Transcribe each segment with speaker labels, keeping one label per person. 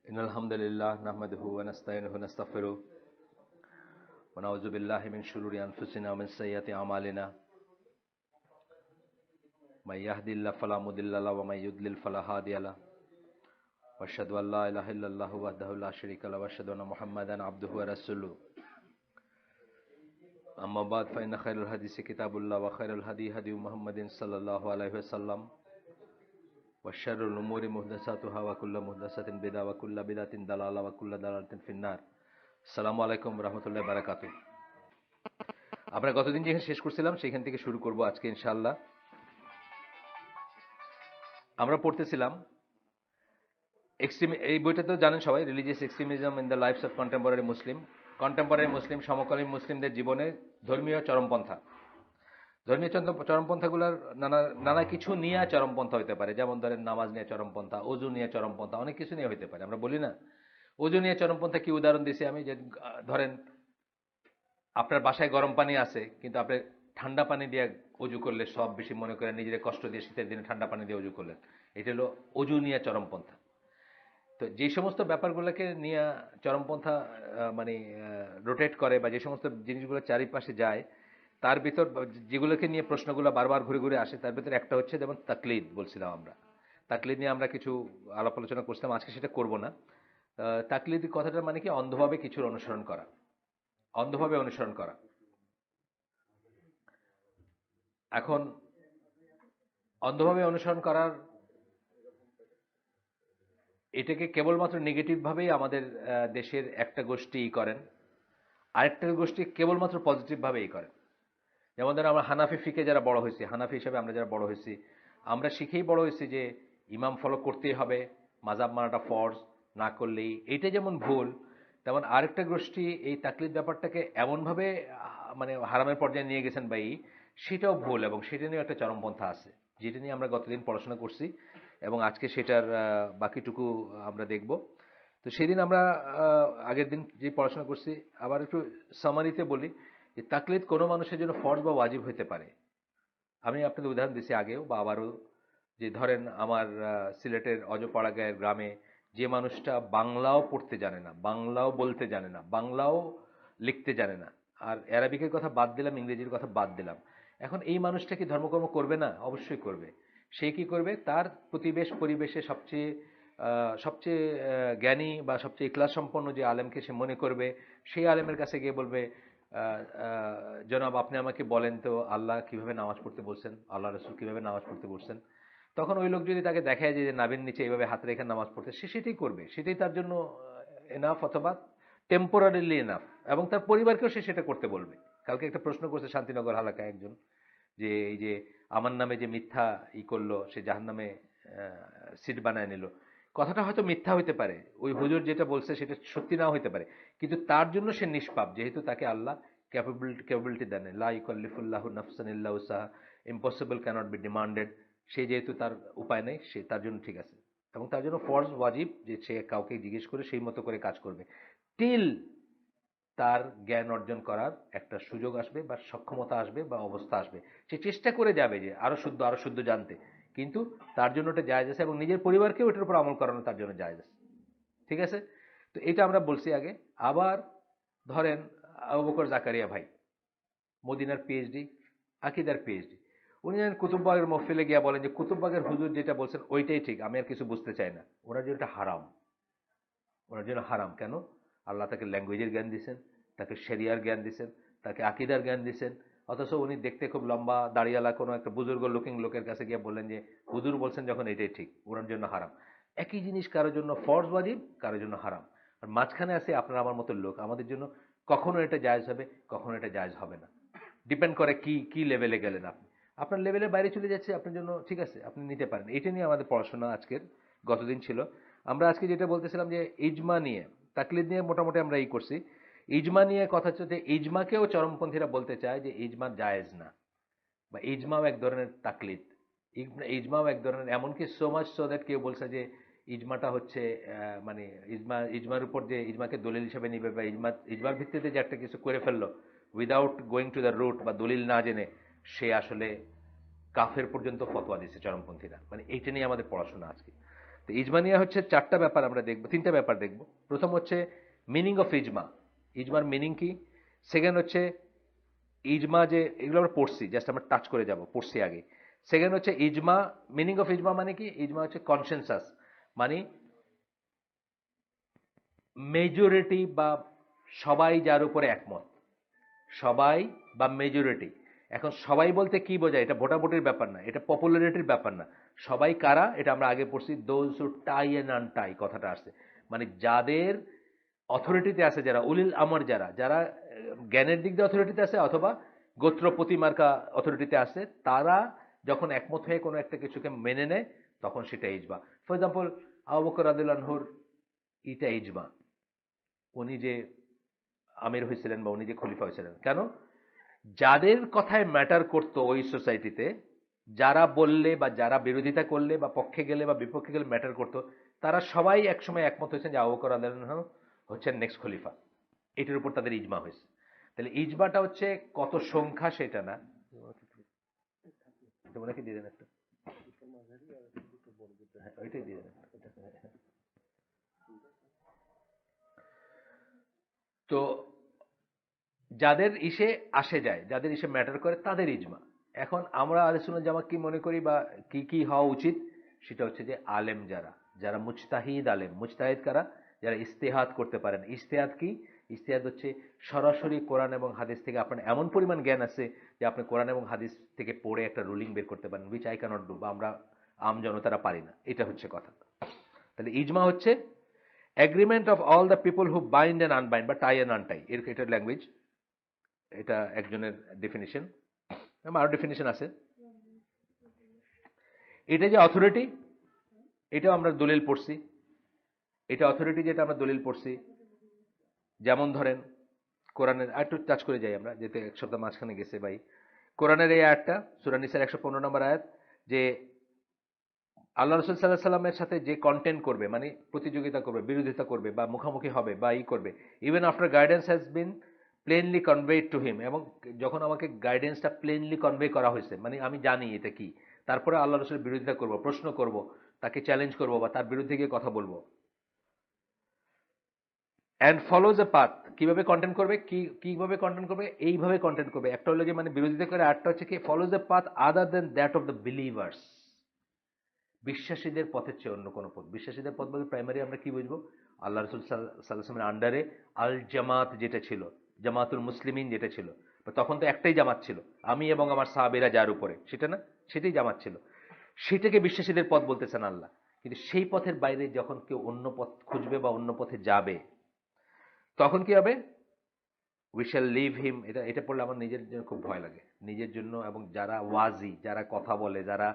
Speaker 1: Innal hamdalillah nahmaduhu wa nasta'inuhu wa nastaghfiruh wa na'udzu billahi min shururi anfusina wa min sayyiati a'malina. May yahdihillahu fala mudilla lahu wa may yudlil fala hadiya lahu. Wa ashhadu an la ilaha illallah wahdahu la sharika lahu wa ashhadu anna Muhammadan abduhu wa rasuluh. Amma ba'd fa inna khayral hadisi kitabullah wa khayral hadi hadi Muhammadin sallallahu alaihi wasallam. Wa sharrul umuri muhdatsatuha wa kullu muhdatsatin bid'ah wa kullu bid'atin dalalah wa kullu dalalatin finnar. আসসালামু আলাইকুম রহমতুল্লাহ বারাকাতু। আমরা গতদিন যেখানে শেষ করছিলাম সেখান থেকে শুরু করব আজকে ইনশাআল্লাহ। আমরা পড়তেছিলাম এই বইটা তো জানেন সবাই, religious extremism in the lifes of contemporary Muslim. Contemporary Muslim, সমকালীন মুসলিমদের জীবনে ধর্মীয় চরমপন্থা। ধর্মীয় চরমপন্থাগুলোর নানা কিছু নিয়ে চরমপন্থা হতে পারে, যেমন ধরেন নামাজ নিয়ে চরমপন্থা, অজু নিয়ে চরমপন্থা, অনেক কিছু নিয়ে হতে পারে। আমরা বলি না অজু নিয়ে চরমপন্থা, কি উদাহরণ দিছি আমি, যে ধরেন আপনার বাসায় গরম পানি আছে কিন্তু আপনি ঠান্ডা পানি দিয়ে অজু করলে সব বেশি মনে করেন নিজের কষ্ট দিয়ে শীতের দিনে ঠান্ডা পানি দিয়ে অজু করলেন, এটা হলো অজু নিয়ে চরমপন্থা। তো যে সমস্ত ব্যাপারগুলোকে নিয়ে চরমপন্থা মানে রোটেট করে বা যে সমস্ত জিনিসগুলো চারিপাশে যায়, তার ভিতর যেগুলোকে নিয়ে প্রশ্নগুলো বারবার ঘুরে ঘুরে আসে, তার ভিতরে একটা হচ্ছে যেমন তাকলিদ। বলছিলাম আমরা তাকলিদ নিয়ে আমরা কিছু আলাপ আলোচনা করছিলাম, আজকে সেটা করব না। তাকলিদ কথাটার মানে কি, অন্ধভাবে কিছুর অনুসরণ করা, অন্ধভাবে অনুসরণ করা। এখন অন্ধভাবে অনুসরণ করার এটাকে কেবলমাত্র নেগেটিভ ভাবেই আমাদের দেশের একটা গোষ্ঠী করেন, আরেকটা গোষ্ঠী কেবলমাত্র পজিটিভ ভাবেই করেন। যেমন ধরেন আমরা হানাফি ফিকে যারা বড় হয়েছি, হানাফি হিসাবে আমরা যারা বড় হয়েছি, আমরা শিখেই বড় হয়েছি যে ইমাম ফলো করতেই হবে, মাজাব মানাটা ফরজ, না করলেই, এইটা যেমন ভুল, তেমন আরেকটা গোষ্ঠী এই তাকলিদ ব্যাপারটাকে এমনভাবে মানে হারামের পর্যায়ে নিয়ে গেছেন ভাই, সেটাও ভুল, এবং সেটা নিয়ে একটা চরমপন্থা আছে, যেটা নিয়ে আমরা গতদিন পড়াশোনা করছি এবং আজকে সেটার বাকিটুকু আমরা দেখব। তো সেদিন আমরা আগের দিন যে পড়াশোনা করছি, আবার একটু সামারিতে বলি যে তাকলিদ কোনো মানুষের জন্য ফরজ বা ওয়াজিব হতে পারে। আমি আপনাদের উদাহরণ দিছি আগেও বা আবারও, যে ধরেন আমার সিলেটের অজপাড়া গায়ের গ্রামে যে মানুষটা বাংলাও পড়তে জানে না, বাংলাও বলতে জানে না, বাংলাও লিখতে জানে না, আর অ্যারাবিকের কথা বাদ দিলাম, ইংরেজির কথা বাদ দিলাম, এখন এই মানুষটা কি ধর্মকর্ম করবে না? অবশ্যই করবে। সে কি করবে? তার প্রতিবেশ পরিবেশে সবচেয়ে সবচেয়ে জ্ঞানী বা সবচেয়ে ইখলাস সম্পন্ন যে আলেমকে সে মনে করবে, সেই আলেমের কাছে গিয়ে বলবে, জনাব আপনি আমাকে বলেন তো আল্লাহ কিভাবে নামাজ পড়তে বলছেন, আল্লাহ রসুল কিভাবে নামাজ পড়তে বলছেন। তখন ওই লোক যদি তাকে দেখায় যে নাভির নিচে এইভাবে হাত রেখে নামাজ পড়তে, সে সেটাই করবে, সেটাই তার জন্য এনাফ, অথবা টেম্পোরারিলি এনাফ, এবং তার পরিবারকেও সে সেটা করতে বলবে। কালকে একটা প্রশ্ন করছে শান্তিনগর হালাকায় একজন, যে এই যে আমার নামে যে মিথ্যা করলো, সে জাহান্নামে সিট বানায় নিল। কথাটা হয়তো মিথ্যা হইতে পারে, ওই হুজুর যেটা বলছে সেটা সত্যি নাও হইতে পারে, কিন্তু তার জন্য সে নিষ্পাপ, যেহেতু তাকে আল্লাহ ক্যাপাবিলিটি দেন। লা ইউকাল্লিফুল্লাহু নাফসান ইল্লা উসাহা, ইম্পসিবল ক্যানট বি ডিমান্ডেড। সে যেহেতু তার উপায় নেই, সে তার জন্য ঠিক আছে, এবং তার জন্য ফরজ ওয়াজিব যে সে কাউকে জিজ্ঞেস করে সেই মতো করে কাজ করবে, টিল তার জ্ঞান অর্জন করার একটা সুযোগ আসবে বা সক্ষমতা আসবে বা অবস্থা আসবে। সে চেষ্টা করে যাবে যে আরো শুদ্ধ জানতে, কিন্তু তার জন্য ওটা জায়েজ আছে, এবং নিজের পরিবারকেও ওটার উপর আমল করানো তার জন্য জায়েজ আছে। ঠিক আছে? তো এটা আমরা বলছি আগে। আবার ধরেন আবু বকর জাকারিয়া ভাই, মদিনার পিএইচডি, আকিদার পিএইচডি, উনি কুতুববাগের মহফিলে গিয়া বলেন যে কুতুববাগের হুজুর যেটা বলছেন ওইটাই ঠিক, আমি আর কিছু বুঝতে চাই না। ওনার জন্য এটা হারাম। ওনার জন্য হারাম কেন? আল্লাহ তাকে ল্যাঙ্গুয়েজের জ্ঞান দিয়েছেন, তাকে শরিয়ার জ্ঞান দিয়েছেন, তাকে আকিদার জ্ঞান দিয়েছেন, অথচ উনি দেখতে খুব লম্বা দাড়িওয়ালা কোনো একটা বুজুর্গ লুকিং লোকের কাছে গিয়ে বললেন যে হুজুর বলছেন যখন এটাই ঠিক, ওনার জন্য হারাম। একই জিনিস কারোর জন্য ফরজ ওয়াজিব, কারোর জন্য হারাম। আর মাঝখানে আছে আপনার আমার মতো লোক, আমাদের জন্য কখনো এটা জায়েজ হবে, কখনো এটা জায়েজ হবে না। ডিপেন্ড করে কি কি লেভেলে গেলেন আপনি। আপনার লেভেলের বাইরে চলে যাচ্ছে, আপনার জন্য ঠিক আছে, আপনি নিতে পারেন। এটা নিয়ে আমাদের পড়াশোনা আজকের গতদিন ছিল। আমরা আজকে যেটা বলতেছিলাম যে ইজমা নিয়ে, তাকলিদ নিয়ে মোটামুটি আমরা এই করছি। ইজমা নিয়ে কথা হচ্ছে যে ইজমাকেও চরমপন্থীরা বলতে চায় যে ইজমা জায়েজ না, বা ইজমাও এক ধরনের তাকলিদ, ইজমাও এক ধরনের, এমনকি সো মাচ সো দ্যাট কেউ বলছে যে ইজমাটা হচ্ছে মানে ইজমার উপর যে ইজমাকে দলিল হিসেবে নিবে, বা ইজমার ভিত্তিতে যে একটা কিছু করে ফেললো without going to the root বা দলিল না জেনে, সে আসলে কাফের পর্যন্ত ফতোয়া দিচ্ছে চরমপন্থীরা। মানে এইটা নিয়ে আমাদের পড়াশোনা আজকে। তো ইজমা নিয়ে হচ্ছে চারটা ব্যাপার আমরা দেখবো, তিনটা ব্যাপার দেখবো। প্রথম হচ্ছে মিনিং অফ ইজমা, ইজমার মিনিং কি। সেকেন্ড হচ্ছে ইজমা, যে এগুলো আমরা পড়ছি, জাস্ট আমরা টাচ করে যাব, পড়ছি আগে। সেকেন্ড হচ্ছে ইজমা, মিনিং অফ ইজমা মানে কি। ইজমা হচ্ছে কনসেনসাস, মানে মেজরিটি বা সবাই যার উপরে একমত, সবাই বা মেজরিটি। এখন সবাই বলতে কি বোঝায়, এটা ভোটাভুটির ব্যাপার না, এটা পপুলারিটির ব্যাপার না। সবাই কারা, এটা আমরা আগে পড়ছি, দোজ হু টাই এন্ড আনটাই কথাটা আসছে, মানে যাদের অথরিটিতে আছে, যারা উলিল আমর, যারা যারা জ্ঞানের দিক দিয়ে অথরিটিতে আছে অথবা গোত্র প্রতিমার্কা অথরিটিতে আছে, তারা যখন একমত হয়ে কোনো একটা কিছুকে মেনে নেয় তখন সেটা ইজমা। ফর এক্সাম্পল আবু বকর রাদিয়াল্লাহু আনহুর এটা ইজমা, উনি যে আমির হয়েছিলেন বা উনি যে খলিফা হয়েছিলেন, কেন? যাদের কথায় ম্যাটার করতো ওই সোসাইটিতে, যারা বললে বা যারা বিরোধিতা করলে বা পক্ষে গেলে বা বিপক্ষে গেলে ম্যাটার করতো, তারা সবাই একসময় একমত হয়েছেন যে আবু বকর রাদিয়াল্লাহু আনহু হচ্ছেন নেক্সট খলিফা। এটার উপর তাদের ইজমা হয়েছে। তাহলে ইজমাটা হচ্ছে কত সংখ্যা সেটা না। তোমরা কি দিয়ে দেন একটা, হ্যাঁ, ওইটাই দিয়ে দেন। তো যাদের ইসে আসে যায়, যাদের ইসে ম্যাটার করে, তাদের ইজমা। এখন আমরা আহলে সুন্নাত জামাত কি মনে করি বা কি কি হওয়া উচিত, সেটা হচ্ছে যে আলেম যারা, যারা মুজতাহিদ আলেম। মুজতাহিদ কারা? যারা ইস্তেহাদ করতে পারেন। ইস্তেহাদ কি? ইস্তেহাদ হচ্ছে সরাসরি কোরআন এবং হাদিস থেকে আপনার এমন পরিমাণ জ্ঞান আছে যে আপনি কোরআন এবং হাদিস থেকে পড়ে একটা রুলিং বের করতে পারেন, উইচ আই ক্যানট ডু, বা আমরা আম জনতারা পারি না। এটা হচ্ছে কথা। তাহলে ইজমা হচ্ছে agreement of all the people who bind and unbind বা টাই অ্যান্ড আনটাই, এর এটার ল্যাঙ্গুয়েজ। এটা একজনের ডেফিনিশন, আরো ডেফিনিশন আছে। এটা যে অথরিটি, এটাও আমরা দলিল পড়ছি। এটা অথরিটি যেটা আমরা দলিল পড়ছি, যেমন ধরেন কোরআনের, আর একটু টাচ করে যাই আমরা, যেতে এক সপ্তাহ মাঝখানে গেছে ভাই। কোরআনের এই আয়াতটা সূরা নিসার 115 নম্বর আয়াত, যে আল্লাহ রসুল সাল্লাহ সাল্লামের সাথে যে কন্টেন্ট করবে, মানে প্রতিযোগিতা করবে, বিরোধিতা করবে বা মুখামুখি হবে বা ই করবে, even after guidance has been plainly conveyed to him, এবং যখন আমাকে গাইডেন্সটা প্লেনলি কনভে করা হয়েছে, মানে আমি জানি এটা কি, তারপরে আল্লাহ রসুলের বিরোধিতা করব, প্রশ্ন করব, তাকে চ্যালেঞ্জ করব বা তার বিরুদ্ধে গিয়ে কথা বলবো। অ্যান্ড ফলোজ এ পাথ, কিভাবে কন্টেন্ট করবে, কিভাবে কন্টেন্ট করবে, এইভাবে কন্টেন্ট করবে। একটা হলো যে মানে বিরোধিতা করে, আরেকটা হচ্ছে কি follows a path other than that of the believers, বিশ্বাসীদের পথের চেয়ে অন্য কোনো পথ। বিশ্বাসীদের পথ বলতে প্রাইমারি আমরা কি বুঝবো, আল্লাহ রসুল সাল্লামের আন্ডারে আল জামাত যেটা ছিল, জামাতুল মুসলিমিন যেটা ছিল, তখন তো একটাই জামাত ছিল, আমি এবং আমার সাহাবীরা যার উপরে, সেটা না, সেটাই জামাত ছিল। সেটাকে বিশ্বাসীদের পথ বলতেছেন আল্লাহ। কিন্তু সেই পথের বাইরে যখন কেউ অন্য পথ খুঁজবে বা অন্য পথে যাবে, তখন কি হবে? উই শ্যাল লিভ হিম। এটা এটা পড়লে আমার নিজের জন্য খুব ভয় লাগে, নিজের জন্য, এবং যারা ওয়াজি, যারা কথা বলে, যারা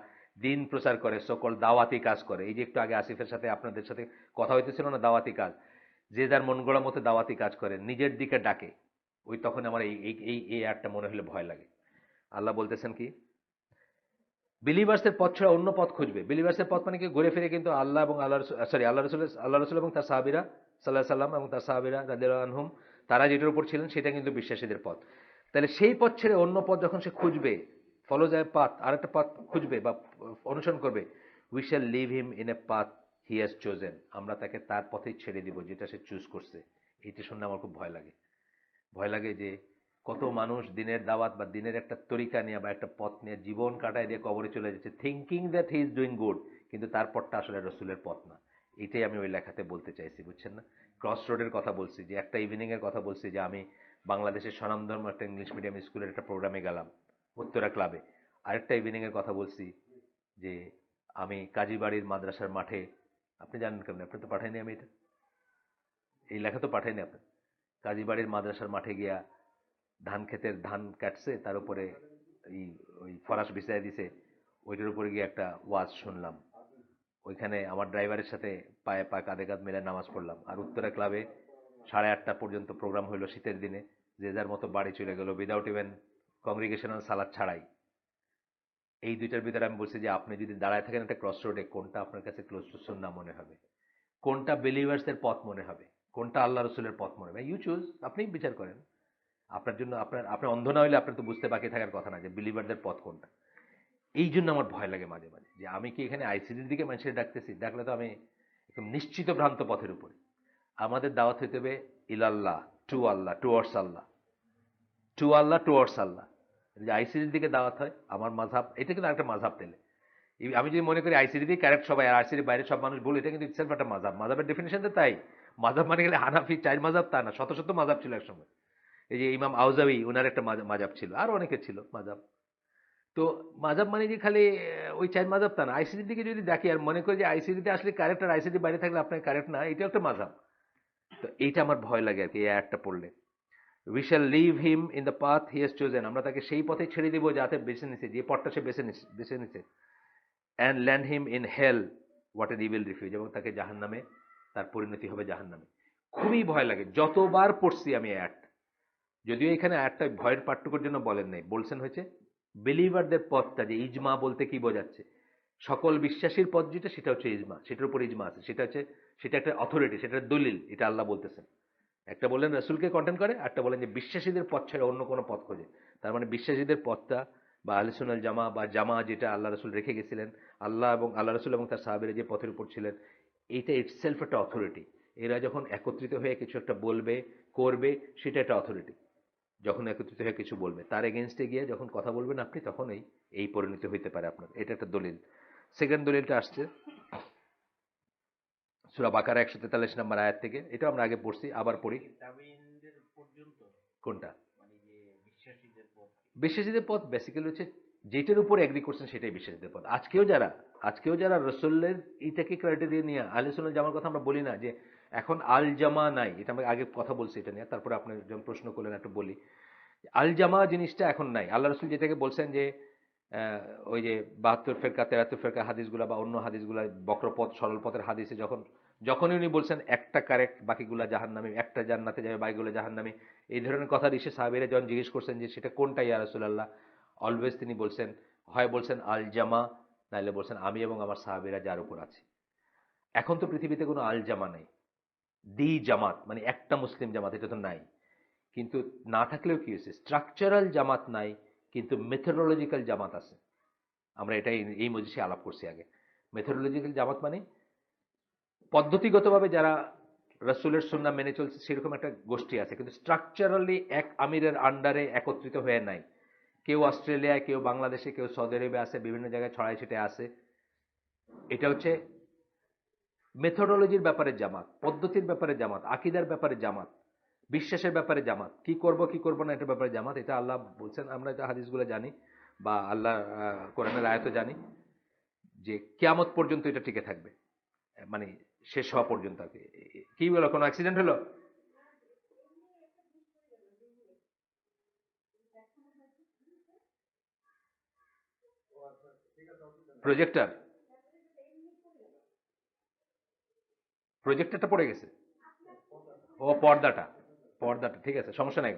Speaker 1: দিন প্রচার করে, সকল দাওয়াতি কাজ করে। এই যে একটু আগে আসিফের সাথে আপনাদের সাথে কথা হইতেছিল না, দাওয়াতি কাজ, যে যার মন গড়া মতো দাওয়াতি কাজ করে, নিজের দিকে ডাকে, ওই তখন আমার এই এই এই এই আয়াতটা মনে হলে ভয় লাগে। আল্লাহ বলতেছেন কি, বিলিভার্সের পথ ছাড়া অন্য পথ খুঁজবে। বিলিভার্সের পথ মানে কি, ঘুরে ফিরে কিন্তু আল্লাহ এবং আল্লাহ রসুল এবং তার সাহাবীরা সাল্লাহ সাল্লাম এবং তার সাহাবীরা রাদিয়াল্লাহু আনহুম, তারা যেটার উপর ছিলেন সেটা কিন্তু বিশ্বাসীদের পথ। তাহলে সেই পথ ছেড়ে অন্য পথ যখন সে খুঁজবে, ফলো যায় পাথ, আরেকটা পথ খুঁজবে বা অনুসরণ করবে, we shall leave him in a path he has chosen, আমরা তাকে তার পথেই ছেড়ে দিব যেটা সে চুজ করছে। এইটা শুনলে আমার খুব ভয় লাগে। ভয় লাগে যে কত মানুষ দিনের দাওয়াত বা দিনের একটা তরিকা নিয়ে বা একটা পথ নিয়ে জীবন কাটায় দিয়ে কবরে চলে যাচ্ছে, thinking that he is doing good, কিন্তু তার পথটা আসলে রসুলের পথ না। এটাই আমি ওই লেখাতে বলতে চাইছি, বুঝছেন না? ক্রস রোডের কথা বলছি, যে একটা ইভিনিং এর কথা বলছি, যে আমি বাংলাদেশের স্বনামধন্য একটা ইংলিশ মিডিয়াম স্কুলের একটা প্রোগ্রামে গেলাম, উত্তরা ক্লাবে। আরেকটা ইভিনিং এর কথা বলছি, যে আমি কাজীবাড়ির মাদ্রাসার মাঠে, আপনি জানেন কেমন, আপনি তো পাঠাইনি, আমি এটা এই লেখা তো পাঠাইনি আপনি। কাজীবাড়ির মাদ্রাসার মাঠে গিয়া ধান ক্ষেতের ধান কাটছে, তার উপরে এই ওই ফরাস বিছায় দিছে, ওইটার উপরে গিয়ে একটা ওয়াজ শুনলাম। ওইখানে আমার ড্রাইভারের সাথে পায়ে পা কাঁধে কাঁধ মেলে নামাজ পড়লাম। আর উত্তরা ক্লাবে 8:30 পর্যন্ত প্রোগ্রাম হইলো শীতের দিনে, যে যার মতো বাড়ি চলে গেল উইদাউট ইভেন কংগ্রিগেশনাল সালাদ ছাড়াই। এই দুইটার ভিতরে আমি বলছি যে আপনি যদি দাঁড়ায় থাকেন একটা ক্রস রোডে, কোনটা আপনার কাছে ক্লোজ টু সুন্নাহ মনে হবে, কোনটা বিলিভার্সের পথ মনে হবে, কোনটা আল্লাহ রসুলের পথ মনে হবে, ইউ চুজ, আপনি বিচার করেন। আপনার জন্য, আপনার অন্ধ না হইলে আপনার তো বুঝতে বাকি থাকার কথা না যে বিলিভারদের পথ কোনটা। এই জন্য আমার ভয় লাগে মাঝে মাঝে যে আমি কি এখানে আইসিডির দিকে মানুষের ডাকতেছি, ডাকলে তো আমি একদম নিশ্চিত ভ্রান্ত পথের উপরে। আমাদের দাওয়াত হইতে হবে ইলাল্লাহ, টু আল্লাহ, টুয়ার্ডস আল্লাহ, টু আল্লাহ, টুয়ার্ডস আল্লাহ। যদি আইসিডির দিকে দাওয়াত হয়, আমার মাঝহাব এটা কিন্তু একটা মাঝহাব পেলে, আমি যদি মনে করি আইসিডি দিয়ে কারেক্ট সবাই আর আইসিডি বাইরে সব মানুষ বলে, এটা কিন্তু ইটসেলফ একটা মাঝহাব। মাঝহাবের ডেফিনেশন তো তাই, মাঝহাব মানে গেলে হানাফি চার মাঝহাব তা না, শত শত মাঝহাব ছিল একসময়। এই যে ইমাম আউজাবি ওনার একটা মাঝহাব ছিল, আর অনেকের ছিল মাঝহাব। তো মাঝহাব মানে যে খালি ওই চার মাঝহাব তা না। আইসিডির দিকে যদি দেখি আর মনে করি যে আইসিডিতে আসলে কারেক্ট আর আইসিডি বাইরে থাকলে আপনার কারেক্ট না, এটা একটা মাঝহাব। তো এইটা আমার ভয় লাগে আর কি, এই আয়াতটা পড়লে। We shall leave him in the path he has chosen, আমরা তাকে সেই পথে ছেড়ে দিব যাতে বেছে নিছে, যে পথটা সে বেছে নিছে। And land him in hell what an evil refuge, এবং তাকে জাহান্নামে, তার পরিণতি হবে জাহান্নামে। খুবই ভয় লাগে, যতবার পড়ছি আমি আয়াত। যদিও এখানে আয়াতটা ভয়ের পাঠটুকুর জন্য বলেন নাই, বলছেন হয়েছে বিলিভারদের পথটা, যে ইজমা বলতে কি বোঝাচ্ছে, সকল বিশ্বাসীর পথ যেটা সেটা হচ্ছে ইজমা, সেটার উপর ইজমা আছে, সেটা হচ্ছে, সেটা একটা অথরিটি, সেটা দলিল, এটা আল্লাহ বলতেছেন। একটা বললেন রসুলকে কন্টেন্ট করে, একটা বলেন যে বিশ্বাসীদের পথ ছেড়ে অন্য কোনো পথ খোঁজে। তার মানে বিশ্বাসীদের পথটা বা আহলে সুন্নাল জামা বা জামা যেটা আল্লাহ রসুল রেখে গেছিলেন, আল্লাহ এবং আল্লাহ রসুল এবং তার সাহাবীরা যে পথের উপর ছিলেন, এইটা ইটসেলফ একটা অথরিটি। এরা যখন একত্রিত হয়ে কিছু একটা বলবে, করবে, সেটা একটা অথরিটি। যখন একত্রিত হয়ে কিছু বলবে, তার এগেনস্টে গিয়ে যখন কথা বলবেন আপনি, তখন এই পরিণতি হইতে পারে আপনার। এটা একটা দলিল। সেকেন্ড দলিলটা আসছে সূরা বাকারা 143 নম্বর আয়াত থেকে। এটা আমরা আগে পড়ছি, আবার পড়ি। কোনটা? বিশ্বাসীদের পথ বেসিক্যালি হচ্ছে যেটার উপর এগ্রি করছেন সেটাই বিশ্বাসীদের পথ। আজকেও যারা রসুলের এইটাকে ক্রাইটেরিয়া নিয়ে আহলে সুন্নাত জামার কথা আমরা বলি না, যে এখন আল জামা নাই, এটা আমরা আগে কথা বলছি এটা নিয়ে, তারপরে আপনি যখন প্রশ্ন করলেন একটু বলি। আল জামা জিনিসটা এখন নাই। আল্লাহ রসুল যেটাকে বলছেন যে ওই যে 72 ফেরকা 73 ফেরকা হাদিসগুলা বা অন্য হাদিসগুলা, বক্রপথ সরল পথের হাদিসে যখনই উনি বলছেন একটা কারেক্ট বাকিগুলা জাহান্নামী, একটা জান্নাতে যাবে বাকিগুলো জাহান্নামী, এই ধরনের কথা এসে সাহাবীরা যখন জিজ্ঞেস করছেন যে সেটা কোনটা ইয়া রাসূলুল্লাহ, অলওয়েজ তিনি বলছেন, হয় বলছেন আল জামা, নাইলে বলছেন আমি এবং আমার সাহাবীরা যার উপর আছি। এখন তো পৃথিবীতে কোনো আল জামা নাই, দি জামাত মানে একটা মুসলিম জামাত, এটা তো নাই। কিন্তু না থাকলেও কি হয়েছে, স্ট্রাকচারাল জামাত নাই, কিন্তু মেথোডোলজিক্যাল জামাত আছে। আমরা এটাই এই মজলিসে আলাপ করছি আগে। মেথোডোলজিক্যাল জামাত মানে পদ্ধতিগতভাবে যারা রাসূলের সুন্নাহ মেনে চলছে সেরকম একটা গোষ্ঠী আছে, কিন্তু স্ট্রাকচারালি এক আমিরের আন্ডারে একত্রিত হয়ে নাই। কেউ অস্ট্রেলিয়ায়, কেউ বাংলাদেশে, কেউ সৌদি আরবে আছে, বিভিন্ন জায়গায় ছড়াই ছিটে আছে। এটা হচ্ছে মেথোডোলজির ব্যাপারে জামাত, পদ্ধতির ব্যাপারে জামাত, আকীদার ব্যাপারে জামাত, বিশ্বাসের ব্যাপারে জামাত, কি করব কি করব না এটার ব্যাপারে জামাত। এটা আল্লাহ বলছেন, আমরা এটা হাদিসগুলো জানি বা আল্লাহ কোরআনের আয়াতও জানি যে কিয়ামত পর্যন্ত এটা টিকে থাকবে, মানে শেষ হওয়া পর্যন্ত আর কি। কি হলো, কোনো অ্যাক্সিডেন্ট হলো? প্রজেক্টর, প্রজেক্টরটা পড়ে গেছে। ও পর্দাটা, পর্দাটা ঠিক আছে, সমস্যা নাই।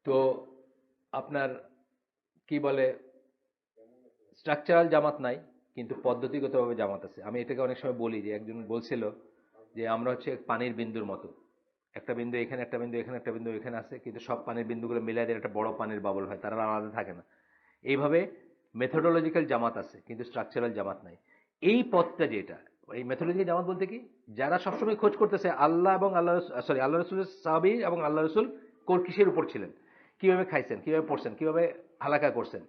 Speaker 1: তো আপনার কি বলে, স্ট্রাকচারাল জামাত নাই, কিন্তু পদ্ধতিগতভাবে জামাত আছে। আমি এটাকে অনেক সময় বলি যে একজন বলছিল যে আমরা হচ্ছে পানির বিন্দুর মতো, একটা বিন্দু এখানে, একটা বিন্দু এখানে, একটা বিন্দু এখানে আছে, কিন্তু সব পানির বিন্দুগুলো মিলাই দিয়ে একটা বড় পানির বাবল হয়, তারা আলাদা থাকে না। এইভাবে মেথোডোলজিক্যাল জামাত আছে, কিন্তু স্ট্রাকচারাল জামাত নাই। এই পথটা যেটা, এই মেথোডোলজিক্যাল জামাত বলতে কি, যারা সবসময় খোঁজ করতেছে আল্লাহ এবং আল্লাহ রসুলের সাহাবী এবং আল্লাহ রসুল কিসের উপর ছিলেন, কিভাবে খাইছেন, কিভাবে পড়ছেন, কিভাবে হালাকা করছেন।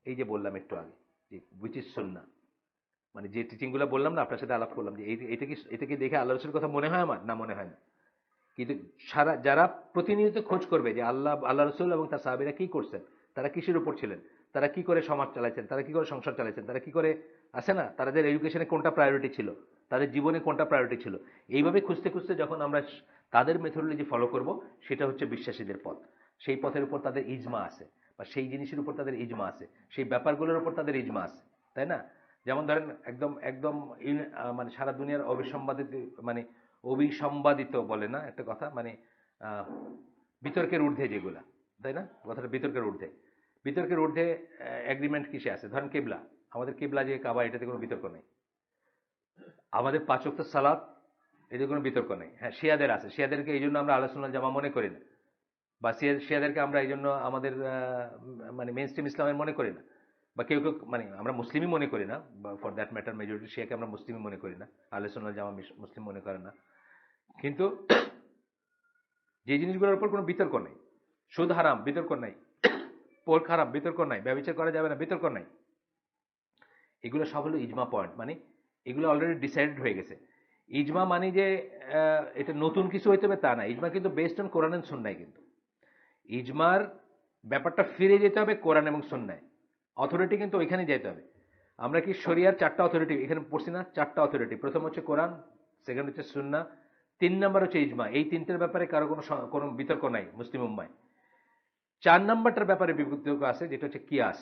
Speaker 1: এই যে বললাম একটু আগে যে উইচ ইজ সুন্নাহ, মানে যে টিচিং গুলো বললাম না, আপনার সাথে আলাপ করলাম, যে এটা কি দেখে আল্লাহ রসুলের কথা মনে হয় আমার, না মনে হয় না। কিন্তু যারা প্রতিনিয়ত খোঁজ করবে যে আল্লাহ রসুল এবং তার সাহাবীরা কি করছেন, তারা কিসের উপর ছিলেন, তারা কি করে সমাজ চালাইছেন, তারা কি করে সংসার চালাইছেন, তারা কি করে আছে না, তাদের এডুকেশনে কোনটা প্রায়োরিটি ছিল, তাদের জীবনে কোনটা প্রায়োরিটি ছিল, এইভাবে খুঁজতে খুঁজতে যখন আমরা তাদের মেথোডোলজি ফলো করব, সেটা হচ্ছে বিশ্বাসীদের পথ। সেই পথের উপর তাদের ইজমা আছে, বা সেই জিনিসের উপর তাদের ইজমা আছে, সেই ব্যাপারগুলোর উপর তাদের ইজমা আছে, তাই না? যেমন ধরেন একদম একদম মানে সারা দুনিয়ার অবিসম্বাদিত, মানে অবিসম্বাদিত বলে না একটা কথা, মানে বিতর্কের ঊর্ধ্বে যেগুলা, তাই না কথাটা, বিতর্কের ঊর্ধ্বে এগ্রিমেন্ট কিসে আছে? ধরেন কেবলা, আমাদের কেবলা যে কাবা, এটাতে কোনো বিতর্ক নেই। আমাদের 5 ওয়াক্ত সালাত, এতে কোনো বিতর্ক নেই। হ্যাঁ, শিয়াদের আছে, শিয়াদেরকে এই জন্য আমরা আহলে সুন্নাত জামা মনে করি না। বা শিয়াদেরকে আমরা এই জন্য আমাদের মানে মেইন স্ট্রিম ইসলামের মনে করি না, বা কেউ কেউ মানে আমরা মুসলিমই মনে করি না, বা ফর দ্যাট ম্যাটার মেজরিটি শিয়াকে আমরা মুসলিমই মনে করি না, আহলে সুন্নাত জামা মুসলিম মনে করে না। কিন্তু যে জিনিসগুলোর উপর কোনো বিতর্ক নেই, সুদ হারাম বিতর্ক নাই, পোর্ক হারাম বিতর্ক নাই, ব্যবচার করা যাবে না বিতর্ক নাই, এগুলো সব হলো ইজমা পয়েন্ট, মানে এগুলো অলরেডি ডিসাইডেড হয়ে গেছে। ইজমা মানে যে এটা নতুন কিছু হইতে হবে তা না, ইজমা কিন্তু বেসড অন কোরআন এন্ড সুন্নাহ। কিন্তু ইজমার ব্যাপারটা ফিরে যেতে হবে কোরআন এবং সুন্নায়, অথরিটি কিন্তু ওইখানে যেতে হবে। আমরা কি শরিয়ার 4টা অথরিটি এখানে পড়ছি না? 4টা অথরিটি, প্রথম হচ্ছে কোরআন, সেকেন্ড হচ্ছে সুন্নাহ, 3 নাম্বার হচ্ছে ইজমা। এই 3টের ব্যাপারে কারো কোনো বিতর্ক নাই মুসলিম উম্মায়। 4 নাম্বারটার ব্যাপারে বিতর্ক আছে, যেটা হচ্ছে কিয়াস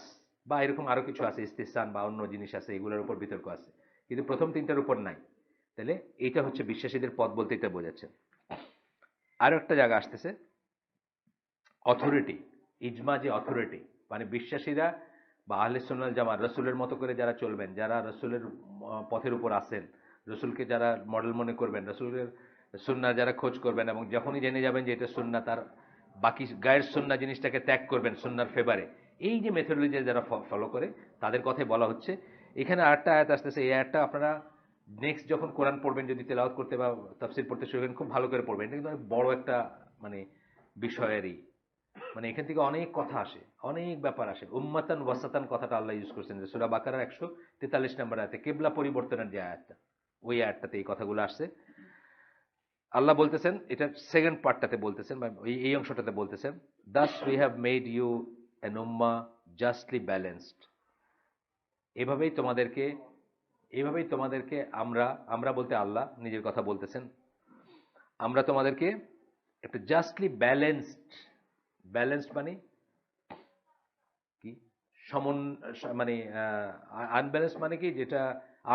Speaker 1: বা এরকম আরো কিছু আছে, ইস্তিহসান বা অন্য জিনিস আছে, এগুলোর উপর বিতর্ক আছে, কিন্তু প্রথম 3টার উপর নাই। তাহলে এইটা হচ্ছে বিশ্বাসীদের পথ বলতে এটা বোঝাচ্ছে। আরো একটা জায়গা আসতেছে, অথরিটি। ইজমা যে অথরিটি, মানে বিশ্বাসীরা বা আহলে সুন্নাত জামাত রসুলের মতো করে যারা চলবেন, যারা রসুলের পথের উপর আছেন, রসুলকে যারা মডেল মনে করবেন, রসুলের সুন্নাহ যারা খোঁজ করবেন, এবং যখনই জেনে যাবেন যে এটা সুন্নাহ, তার বাকি গায়ের সুন্নাহ জিনিসটাকে ত্যাগ করবেন সুন্নাহর ফেভারে, এই যে মেথোডোলজি যারা ফলো করে, তাদের কথাই বলা হচ্ছে। এখানে আরেকটা আয়াত আসতেছে, এই আয়াতটা আপনারা নেক্সট যখন কোরআন পড়বেন, যদি তেলাওয়াত করতে বা তাফসির পড়তে শুরু করেন, খুব ভালো করে পড়বেন। এটা কিন্তু অনেক বড় একটা মানে বিষয়েরই, মানে এখান থেকে অনেক কথা আসে, অনেক ব্যাপার আসে। উম্মাতান ওয়াসাতান কথাটা আল্লাহ ইউজ করছেন যে সূরা বাকারার 143 নম্বর আয়াতে, কেবলা পরিবর্তনের যে আয়াতটা, ওই আয়াতটাতে এই কথাগুলো আসছে। আল্লাহ বলতেছেন, এটা সেকেন্ড পার্টটাতে বলতেছেন, বা এই অংশটাতে বলতেছেন, thus we have made you an উম্মা জাস্টলি ব্যালেন্সড। এভাবেই তোমাদেরকে এভাবেই তোমাদেরকে আমরা বলতে আল্লাহ নিজের কথা বলতেছেন, আমরা তোমাদেরকে একটা জাস্টলি ব্যালেন্সড, ব্যালেন্সড মানে কি, সমন মানে আনব্যালেন্স মানে কি, যেটা